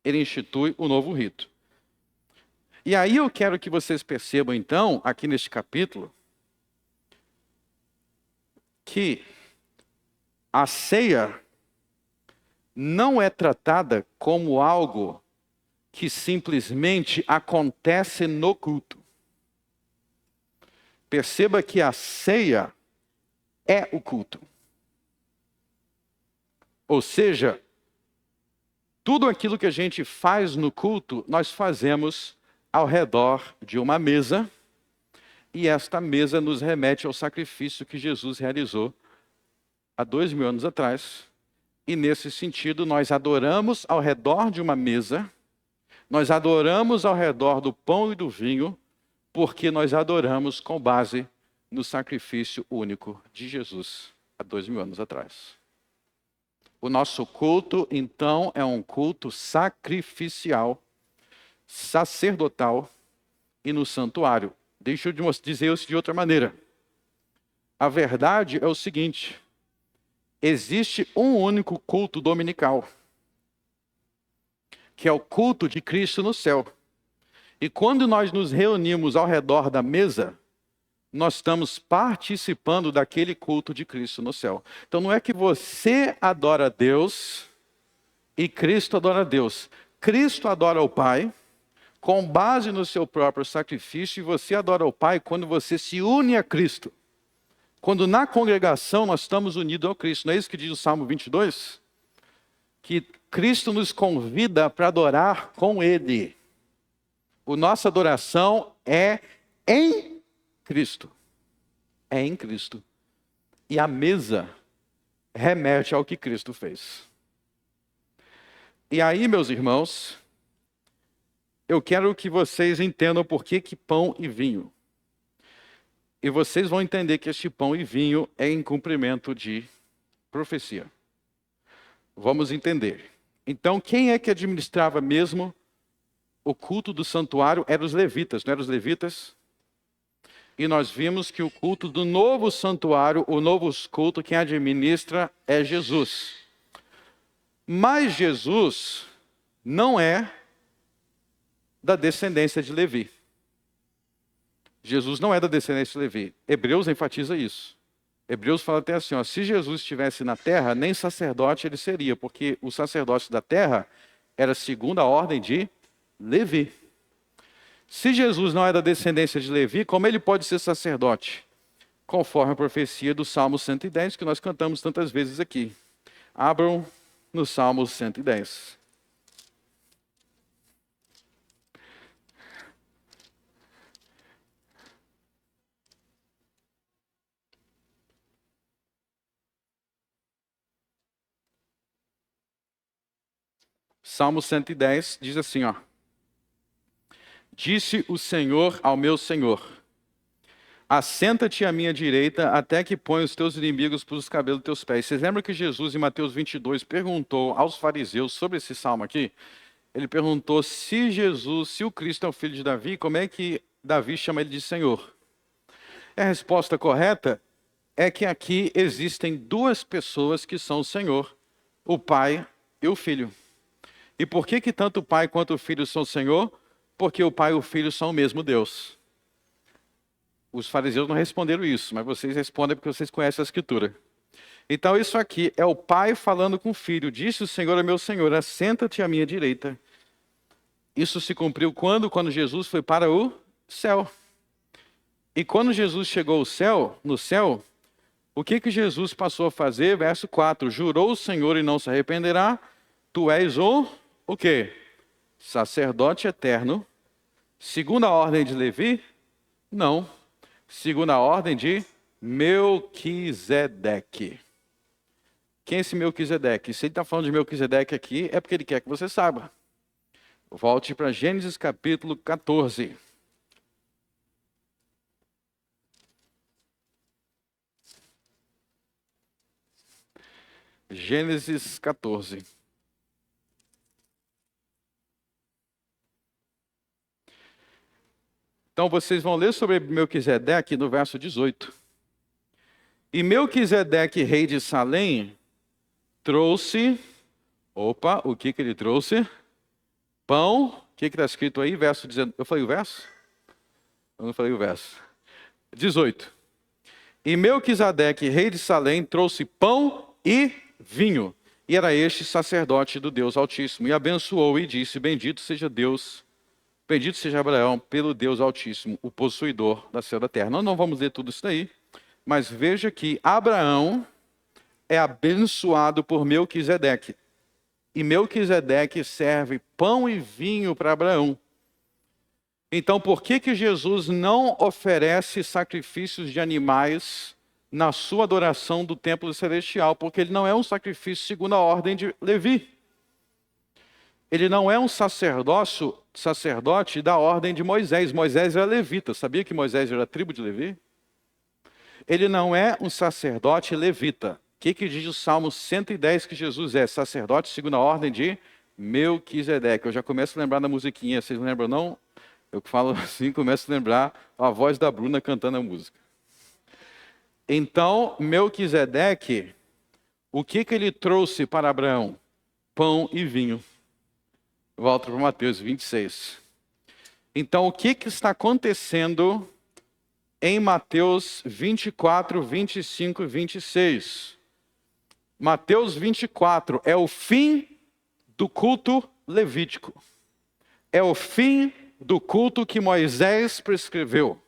S1: Ele institui um novo rito. E aí eu quero que vocês percebam então, aqui neste capítulo, que a ceia não é tratada como algo que simplesmente acontece no culto. Perceba que a ceia é o culto. Ou seja, tudo aquilo que a gente faz no culto, nós fazemos ao redor de uma mesa, e esta mesa nos remete ao sacrifício que Jesus realizou há 2000 anos atrás. E nesse sentido, nós adoramos ao redor de uma mesa, nós adoramos ao redor do pão e do vinho, porque nós adoramos com base no sacrifício único de Jesus há 2000 anos atrás. O nosso culto, então, é um culto sacrificial, sacerdotal e no santuário. Deixa eu dizer isso de outra maneira. A verdade é o seguinte: existe um único culto dominical, que é o culto de Cristo no céu. E quando nós nos reunimos ao redor da mesa, nós estamos participando daquele culto de Cristo no céu. Então não é que você adora a Deus e Cristo adora a Deus. Cristo adora o Pai com base no seu próprio sacrifício, e você adora o Pai quando você se une a Cristo. Quando na congregação nós estamos unidos ao Cristo. Não é isso que diz o Salmo 22? Que Cristo nos convida para adorar com Ele. A nossa adoração é em Cristo. É em Cristo. E a mesa remete ao que Cristo fez. E aí, meus irmãos, eu quero que vocês entendam por que pão e vinho. E vocês vão entender que este pão e vinho é em cumprimento de profecia. Vamos entender. Então, quem é que administrava mesmo o culto do santuário? Eram os levitas, não eram os levitas? E nós vimos que o culto do novo santuário, o novo culto, quem administra é Jesus. Mas Jesus não é da descendência de Levi. Jesus não é da descendência de Levi. Hebreus enfatiza isso. Hebreus fala até assim, se Jesus estivesse na terra, nem sacerdote ele seria, porque o sacerdócio da terra era segundo a ordem de Levi. Se Jesus não é da descendência de Levi, como ele pode ser sacerdote? Conforme a profecia do Salmo 110, que nós cantamos tantas vezes aqui. Abram no Salmo 110. Salmo 110 diz assim, Disse o Senhor ao meu Senhor, assenta-te à minha direita até que ponha os teus inimigos pelos cabelos dos teus pés. Vocês lembram que Jesus, em Mateus 22, perguntou aos fariseus sobre esse salmo aqui? Ele perguntou se o Cristo é o filho de Davi, como é que Davi chama ele de Senhor? A resposta correta é que aqui existem duas pessoas que são o Senhor, o Pai e o Filho. E por que tanto o Pai quanto o Filho são o Senhor? Porque o Pai e o Filho são o mesmo Deus. Os fariseus não responderam isso, mas vocês respondem porque vocês conhecem a Escritura. Então isso aqui é o Pai falando com o Filho. Disse o Senhor a meu Senhor, assenta-te à minha direita. Isso se cumpriu quando? Quando Jesus foi para o céu. E quando Jesus chegou ao céu, no céu, o que Jesus passou a fazer? Verso 4, jurou o Senhor e não se arrependerá, tu és o quê? Sacerdote eterno, segundo a ordem de Levi? Não, segundo a ordem de Melquisedeque. Quem é esse Melquisedeque? Se ele está falando de Melquisedeque aqui, é porque ele quer que você saiba. Volte para Gênesis capítulo 14. Gênesis 14. Então vocês vão ler sobre Melquisedeque no verso 18. E Melquisedeque, rei de Salém, trouxe... Opa, o que ele trouxe? Pão. O que está escrito aí? Verso 19. Eu falei o verso? Eu não falei o verso. 18. E Melquisedeque, rei de Salém, trouxe pão e vinho. E era este sacerdote do Deus Altíssimo. E abençoou e disse, bendito seja Deus, bendito seja Abraão pelo Deus Altíssimo, o possuidor da céu da terra. Nós não vamos ler tudo isso daí, mas veja que Abraão é abençoado por Melquisedeque. E Melquisedeque serve pão e vinho para Abraão. Então, por que Jesus não oferece sacrifícios de animais na sua adoração do templo celestial? Porque ele não é um sacrifício segundo a ordem de Levi. Ele não é um sacerdote da ordem de Moisés. Moisés era levita. Sabia que Moisés era tribo de Levi? Ele não é um sacerdote levita. O que diz o Salmo 110 que Jesus é? Sacerdote segundo a ordem de Melquisedeque. Eu já começo a lembrar da musiquinha. Vocês não lembram, não? Eu falo assim, começo a lembrar a voz da Bruna cantando a música. Então, Melquisedeque, o que ele trouxe para Abraão? Pão e vinho. Volto para Mateus 26. Então, o que está acontecendo em Mateus 24, 25 e 26? Mateus 24 é o fim do culto levítico. É o fim do culto que Moisés prescreveu.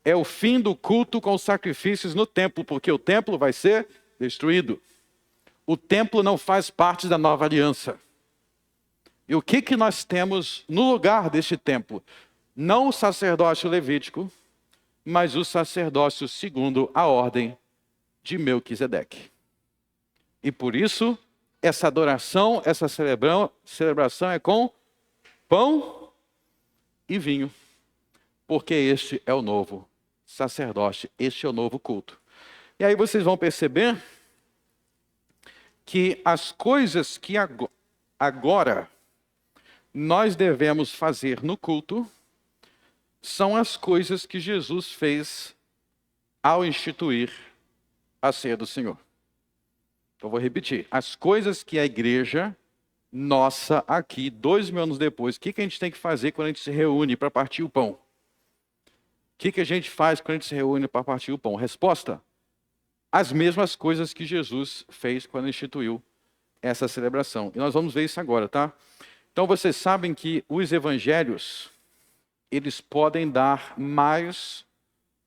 S1: É o fim do culto com sacrifícios no templo, porque o templo vai ser destruído. O templo não faz parte da nova aliança. E o que nós temos no lugar deste templo? Não o sacerdócio levítico, mas o sacerdócio segundo a ordem de Melquisedeque. E por isso, essa adoração, essa celebração é com pão e vinho. Porque este é o novo sacerdote, este é o novo culto. E aí vocês vão perceber que as coisas que agora nós devemos fazer no culto são as coisas que Jesus fez ao instituir a ceia do Senhor. Então vou repetir. As coisas que a igreja nossa aqui, 2000 anos depois, o que a gente tem que fazer quando a gente se reúne para partir o pão? O que a gente faz quando a gente se reúne para partir o pão? Resposta: as mesmas coisas que Jesus fez quando instituiu essa celebração. E nós vamos ver isso agora, tá? Então vocês sabem que os evangelhos, eles podem dar mais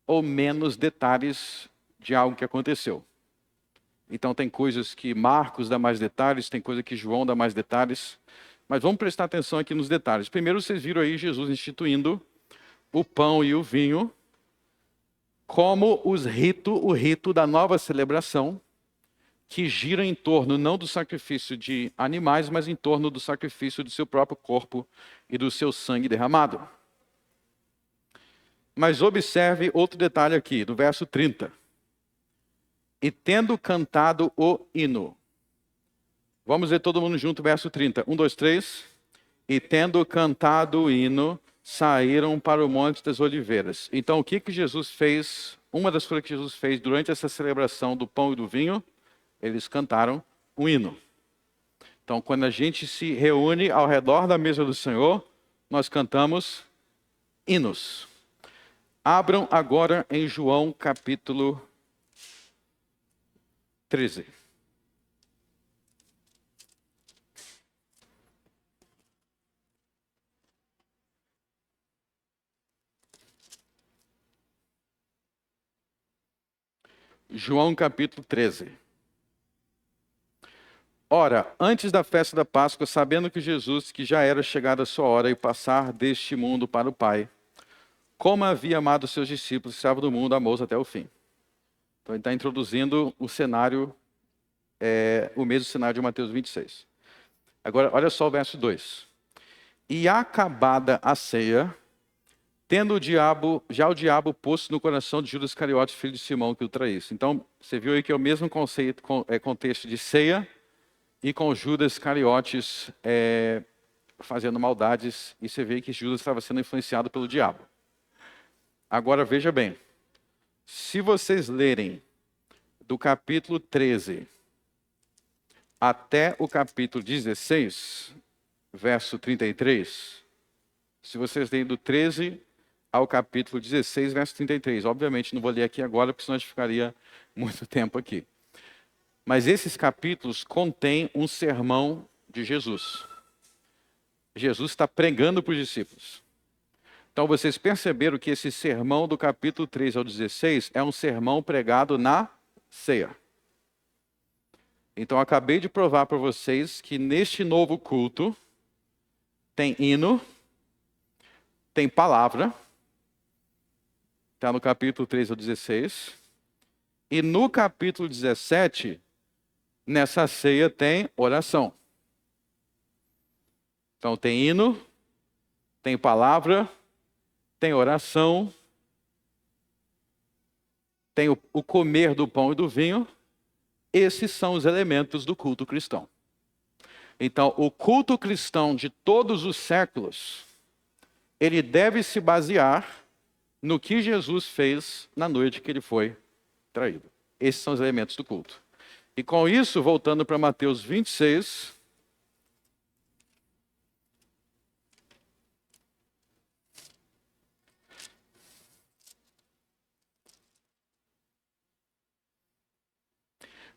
S1: ou menos detalhes de algo que aconteceu. Então tem coisas que Marcos dá mais detalhes, tem coisa que João dá mais detalhes. Mas vamos prestar atenção aqui nos detalhes. Primeiro vocês viram aí Jesus instituindo o pão e o vinho como o rito da nova celebração, que gira em torno não do sacrifício de animais, mas em torno do sacrifício do seu próprio corpo e do seu sangue derramado. Mas observe outro detalhe aqui, do verso 30. E tendo cantado o hino. Vamos ver todo mundo junto, verso 30. 1, 2, 3. E tendo cantado o hino, saíram para o Monte das Oliveiras. Então, o que Jesus fez uma das coisas que Jesus fez durante essa celebração do pão e do vinho, eles cantaram um hino. Então, quando a gente se reúne ao redor da mesa do Senhor, nós cantamos hinos. Abram agora em João capítulo 13. João capítulo 13. Ora, antes da festa da Páscoa, sabendo que Jesus, que já era chegada a sua hora e passar deste mundo para o Pai, como havia amado seus discípulos, estava do mundo, amou-os até o fim. Então ele está introduzindo o cenário, o mesmo cenário de Mateus 26. Agora, olha só o verso 2. E acabada a ceia, tendo o diabo posto no coração de Judas Iscariotes, filho de Simão, que o traísse. Então, você viu aí que é o mesmo conceito, contexto de ceia, e com Judas Iscariotes fazendo maldades, e você vê que Judas estava sendo influenciado pelo diabo. Agora veja bem, se vocês lerem do capítulo 13 até o capítulo 16, verso 33, se vocês lerem do 13 ao capítulo 16, verso 33, obviamente não vou ler aqui agora, porque senão a gente ficaria muito tempo aqui. Mas esses capítulos contêm um sermão de Jesus. Jesus está pregando para os discípulos. Então vocês perceberam que esse sermão do capítulo 3 ao 16 é um sermão pregado na ceia. Então eu acabei de provar para vocês que neste novo culto tem hino, tem palavra, está no capítulo 3 ao 16, e no capítulo 17, nessa ceia tem oração. Então tem hino, tem palavra, tem oração, tem o comer do pão e do vinho. Esses são os elementos do culto cristão. Então, o culto cristão de todos os séculos, ele deve se basear no que Jesus fez na noite que ele foi traído. Esses são os elementos do culto. E com isso, voltando para Mateus 26,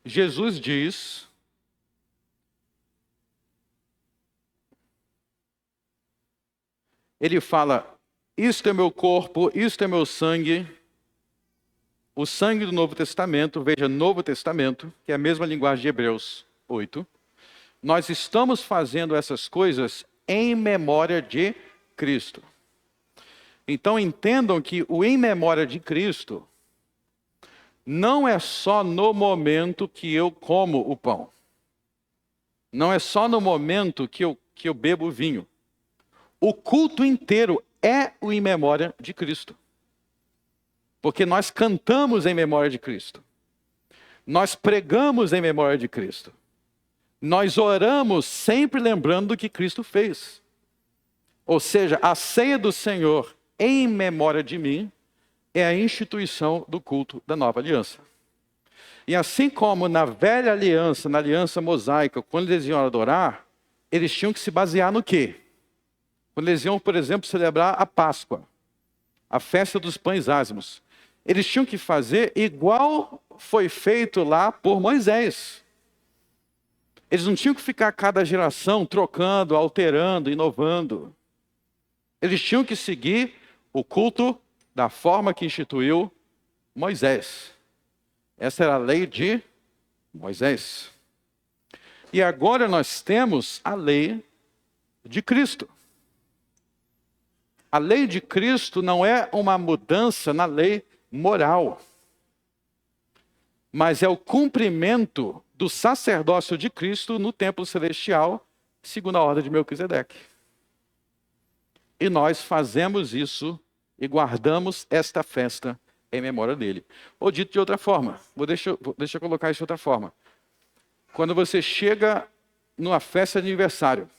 S1: Jesus diz, ele fala, isto é meu corpo, isto é meu sangue, o sangue do Novo Testamento, veja, Novo Testamento, que é a mesma linguagem de Hebreus 8. Nós estamos fazendo essas coisas em memória de Cristo. Então entendam que o em memória de Cristo não é só no momento que eu como o pão. Não é só no momento que eu bebo o vinho. O culto inteiro é o em memória de Cristo. Porque nós cantamos em memória de Cristo. Nós pregamos em memória de Cristo. Nós oramos sempre lembrando do que Cristo fez. Ou seja, a ceia do Senhor em memória de mim é a instituição do culto da nova aliança. E assim como na velha aliança, na aliança mosaica, quando eles iam adorar, eles tinham que se basear no quê? Quando eles iam, por exemplo, celebrar a Páscoa, a festa dos pães ázimos, eles tinham que fazer igual foi feito lá por Moisés. Eles não tinham que ficar cada geração trocando, alterando, inovando. Eles tinham que seguir o culto da forma que instituiu Moisés. Essa era a lei de Moisés. E agora nós temos a lei de Cristo. A lei de Cristo não é uma mudança na lei moral, mas é o cumprimento do sacerdócio de Cristo no templo celestial, segundo a ordem de Melquisedeque. E nós fazemos isso e guardamos esta festa em memória dele. Ou dito de outra forma, deixa eu colocar isso de outra forma. Quando você chega numa festa de aniversário,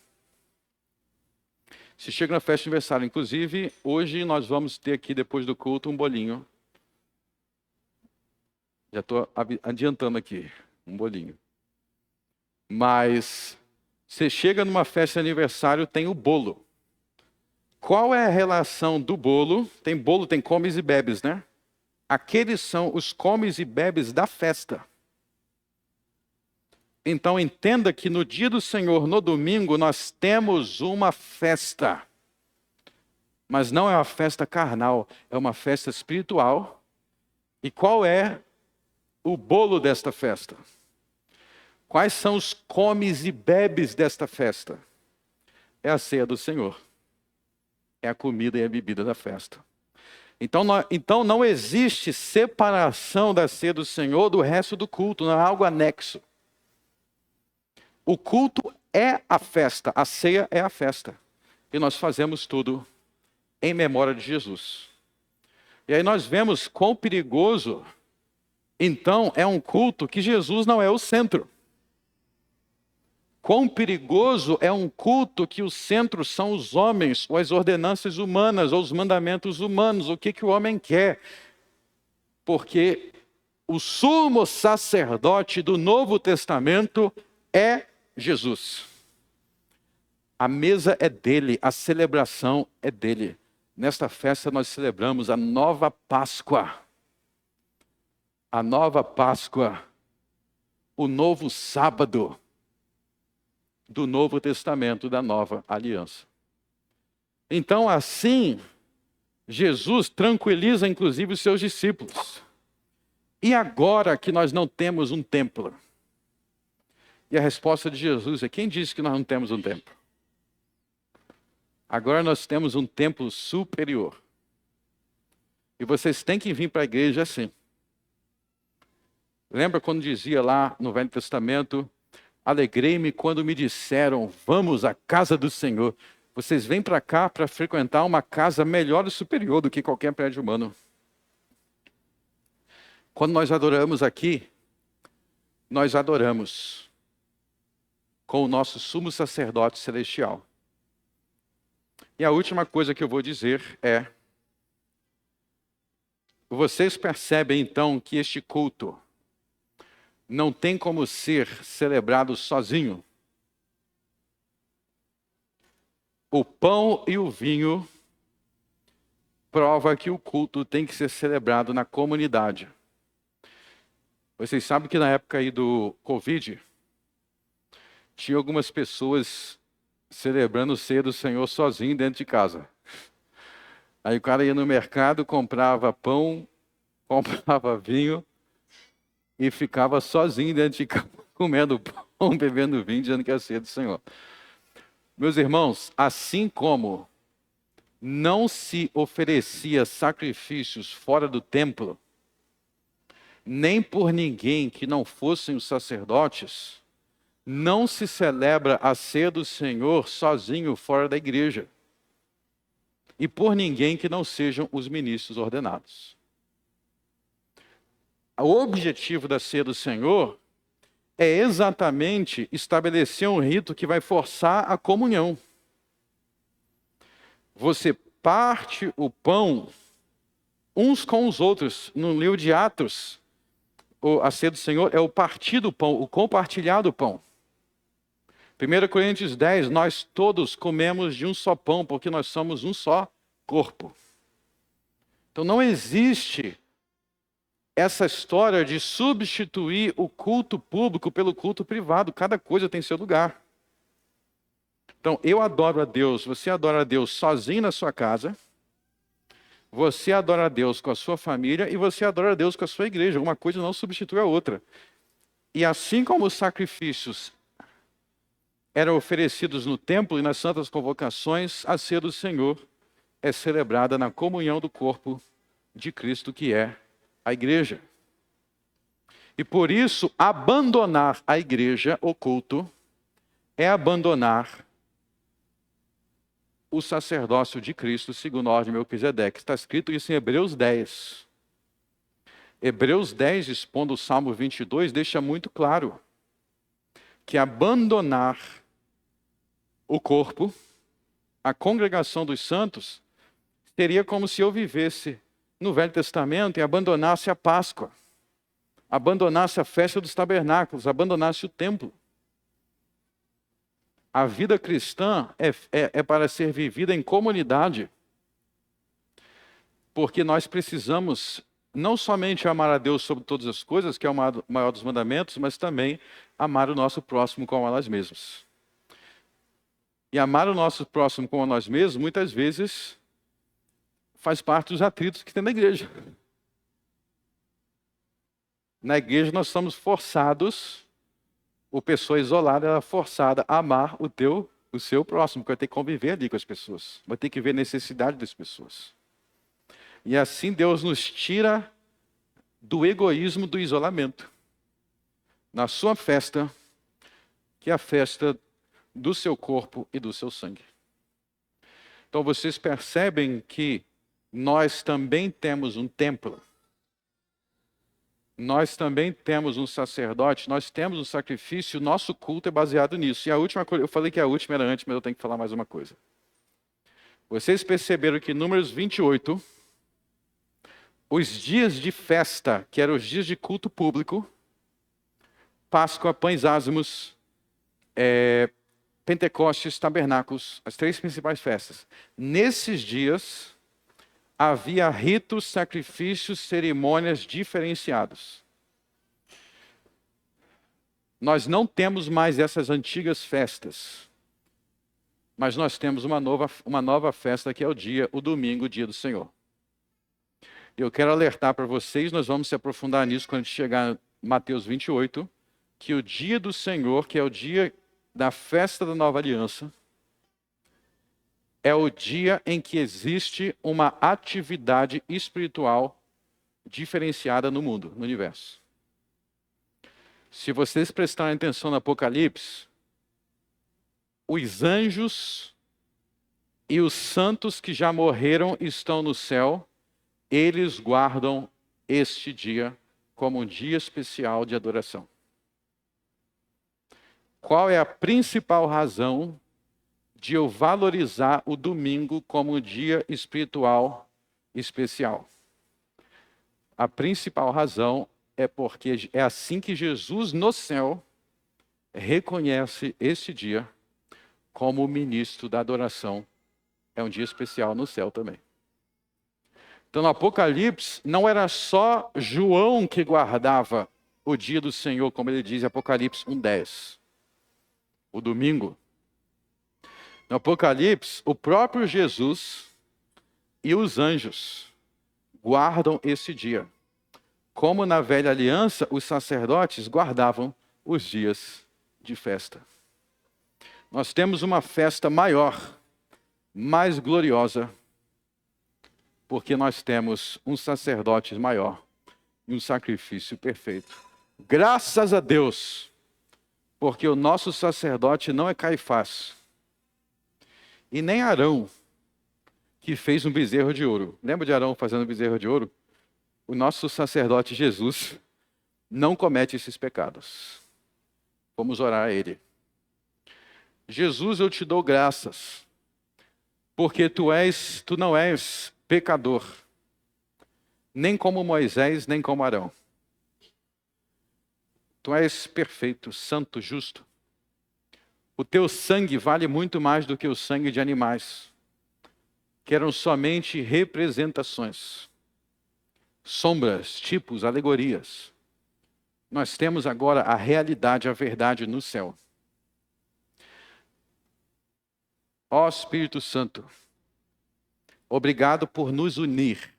S1: se chega na festa de aniversário, inclusive, hoje nós vamos ter aqui, depois do culto, um bolinho Já estou adiantando aqui, um bolinho. Mas você chega numa festa de aniversário, tem o bolo. Qual é a relação do bolo? Tem bolo, tem comes e bebes, né? Aqueles são os comes e bebes da festa. Então entenda que no dia do Senhor, no domingo, nós temos uma festa. Mas não é uma festa carnal, é uma festa espiritual. E qual é o bolo desta festa? Quais são os comes e bebes desta festa? É a ceia do Senhor. É a comida e a bebida da festa. Então não existe separação da ceia do Senhor do resto do culto, não é algo anexo. O culto é a festa, a ceia é a festa. E nós fazemos tudo em memória de Jesus. E aí nós vemos quão perigoso, então, é um culto que Jesus não é o centro. Quão perigoso é um culto que o centro são os homens, ou as ordenanças humanas, ou os mandamentos humanos, o que o homem quer. Porque o sumo sacerdote do Novo Testamento é Jesus. A mesa é dele, a celebração é dele. Nesta festa nós celebramos a nova Páscoa. A nova Páscoa, o novo sábado do Novo Testamento, da nova aliança. Então, assim, Jesus tranquiliza inclusive os seus discípulos. E agora que nós não temos um templo? E a resposta de Jesus é: quem disse que nós não temos um templo? Agora nós temos um templo superior. E vocês têm que vir para a igreja assim. Lembra quando dizia lá no Velho Testamento: alegrei-me quando me disseram, vamos à casa do Senhor. Vocês vêm para cá para frequentar uma casa melhor e superior do que qualquer prédio humano. Quando nós adoramos aqui, nós adoramos com o nosso sumo sacerdote celestial. E a última coisa que eu vou dizer é: vocês percebem então que este culto não tem como ser celebrado sozinho. O pão e o vinho prova que o culto tem que ser celebrado na comunidade. Vocês sabem que na época aí do Covid, tinha algumas pessoas celebrando o ceia do Senhor sozinho dentro de casa. Aí o cara ia no mercado, comprava pão, comprava vinho e ficava sozinho dentro de casa, comendo pão, bebendo vinho, dizendo que é a ceia do Senhor. Meus irmãos, assim como não se oferecia sacrifícios fora do templo, nem por ninguém que não fossem os sacerdotes, não se celebra a ceia do Senhor sozinho fora da igreja. E por ninguém que não sejam os ministros ordenados. O objetivo da ceia do Senhor é exatamente estabelecer um rito que vai forçar a comunhão. Você parte o pão uns com os outros. No livro de Atos, a ceia do Senhor é o partir do pão, o compartilhar do pão. 1 Coríntios 10, nós todos comemos de um só pão, porque nós somos um só corpo. Então não existe essa história de substituir o culto público pelo culto privado. Cada coisa tem seu lugar. Então, eu adoro a Deus, você adora a Deus sozinho na sua casa, você adora a Deus com a sua família e você adora a Deus com a sua igreja. Uma coisa não substitui a outra. E assim como os sacrifícios eram oferecidos no templo e nas santas convocações, a ceia do Senhor é celebrada na comunhão do corpo de Cristo, que é a igreja. E por isso, abandonar a igreja, o culto, é abandonar o sacerdócio de Cristo, segundo a ordem de Melquisedeque. Está escrito isso em Hebreus 10. Hebreus 10, expondo o Salmo 22, deixa muito claro que abandonar o corpo, a congregação dos santos, seria como se eu vivesse no Velho Testamento e abandonasse a Páscoa. abandonasse a festa dos tabernáculos, abandonasse o templo. A vida cristã é para ser vivida em comunidade, porque nós precisamos não somente amar a Deus sobre todas as coisas, que é o maior dos mandamentos, mas também amar o nosso próximo como a nós mesmos. E amar o nosso próximo como a nós mesmos, muitas vezes, faz parte dos atritos que tem na igreja. Na igreja nós somos forçados, ou pessoa isolada, ela é forçada a amar o seu próximo, porque vai ter que conviver ali com as pessoas, vai ter que ver a necessidade das pessoas. E assim Deus nos tira do egoísmo, do isolamento. Na sua festa, que é a festa do seu corpo e do seu sangue. Então vocês percebem que nós também temos um templo. Nós também temos um sacerdote, nós temos um sacrifício, o nosso culto é baseado nisso. E a última coisa, eu falei que a última era antes, mas eu tenho que falar mais uma coisa. Vocês perceberam que em Números 28, os dias de festa, que eram os dias de culto público, Páscoa, Pães Ázimos, Pentecostes, Tabernáculos, as 3 principais festas. Nesses dias, havia ritos, sacrifícios, cerimônias diferenciados. Nós não temos mais essas antigas festas, mas nós temos uma nova festa que é o domingo, o dia do Senhor. Eu quero alertar para vocês, nós vamos se aprofundar nisso quando a gente chegar em Mateus 28, que o dia do Senhor, que é o dia da festa da nova aliança, é o dia em que existe uma atividade espiritual diferenciada no mundo, no universo. Se vocês prestarem atenção no Apocalipse, os anjos e os santos que já morreram estão no céu, eles guardam este dia como um dia especial de adoração. Qual é a principal razão de eu valorizar o domingo como um dia espiritual especial? A principal razão é porque é assim que Jesus no céu reconhece esse dia como o ministro da adoração. É um dia especial no céu também. Então no Apocalipse não era só João que guardava o dia do Senhor, como ele diz em Apocalipse 1:10. O domingo. No Apocalipse, o próprio Jesus e os anjos guardam esse dia. Como na velha aliança, os sacerdotes guardavam os dias de festa. Nós temos uma festa maior, mais gloriosa, porque nós temos um sacerdote maior e um sacrifício perfeito. Graças a Deus, porque o nosso sacerdote não é Caifás, e nem Arão, que fez um bezerro de ouro. Lembra de Arão fazendo um bezerro de ouro? O nosso sacerdote Jesus não comete esses pecados. Vamos orar a Ele. Jesus, eu te dou graças, porque tu não és pecador, nem como Moisés, nem como Arão. Tu és perfeito, santo, justo. O teu sangue vale muito mais do que o sangue de animais, que eram somente representações, sombras, tipos, alegorias. Nós temos agora a realidade, a verdade no céu. Ó Espírito Santo, obrigado por nos unir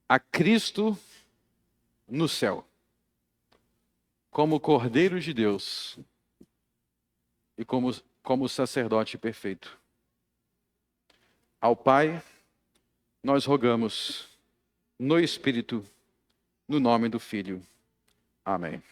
S1: a Cristo no céu, como Cordeiro de Deus e como sacerdote perfeito. Ao Pai, nós rogamos no Espírito, no nome do Filho. Amém.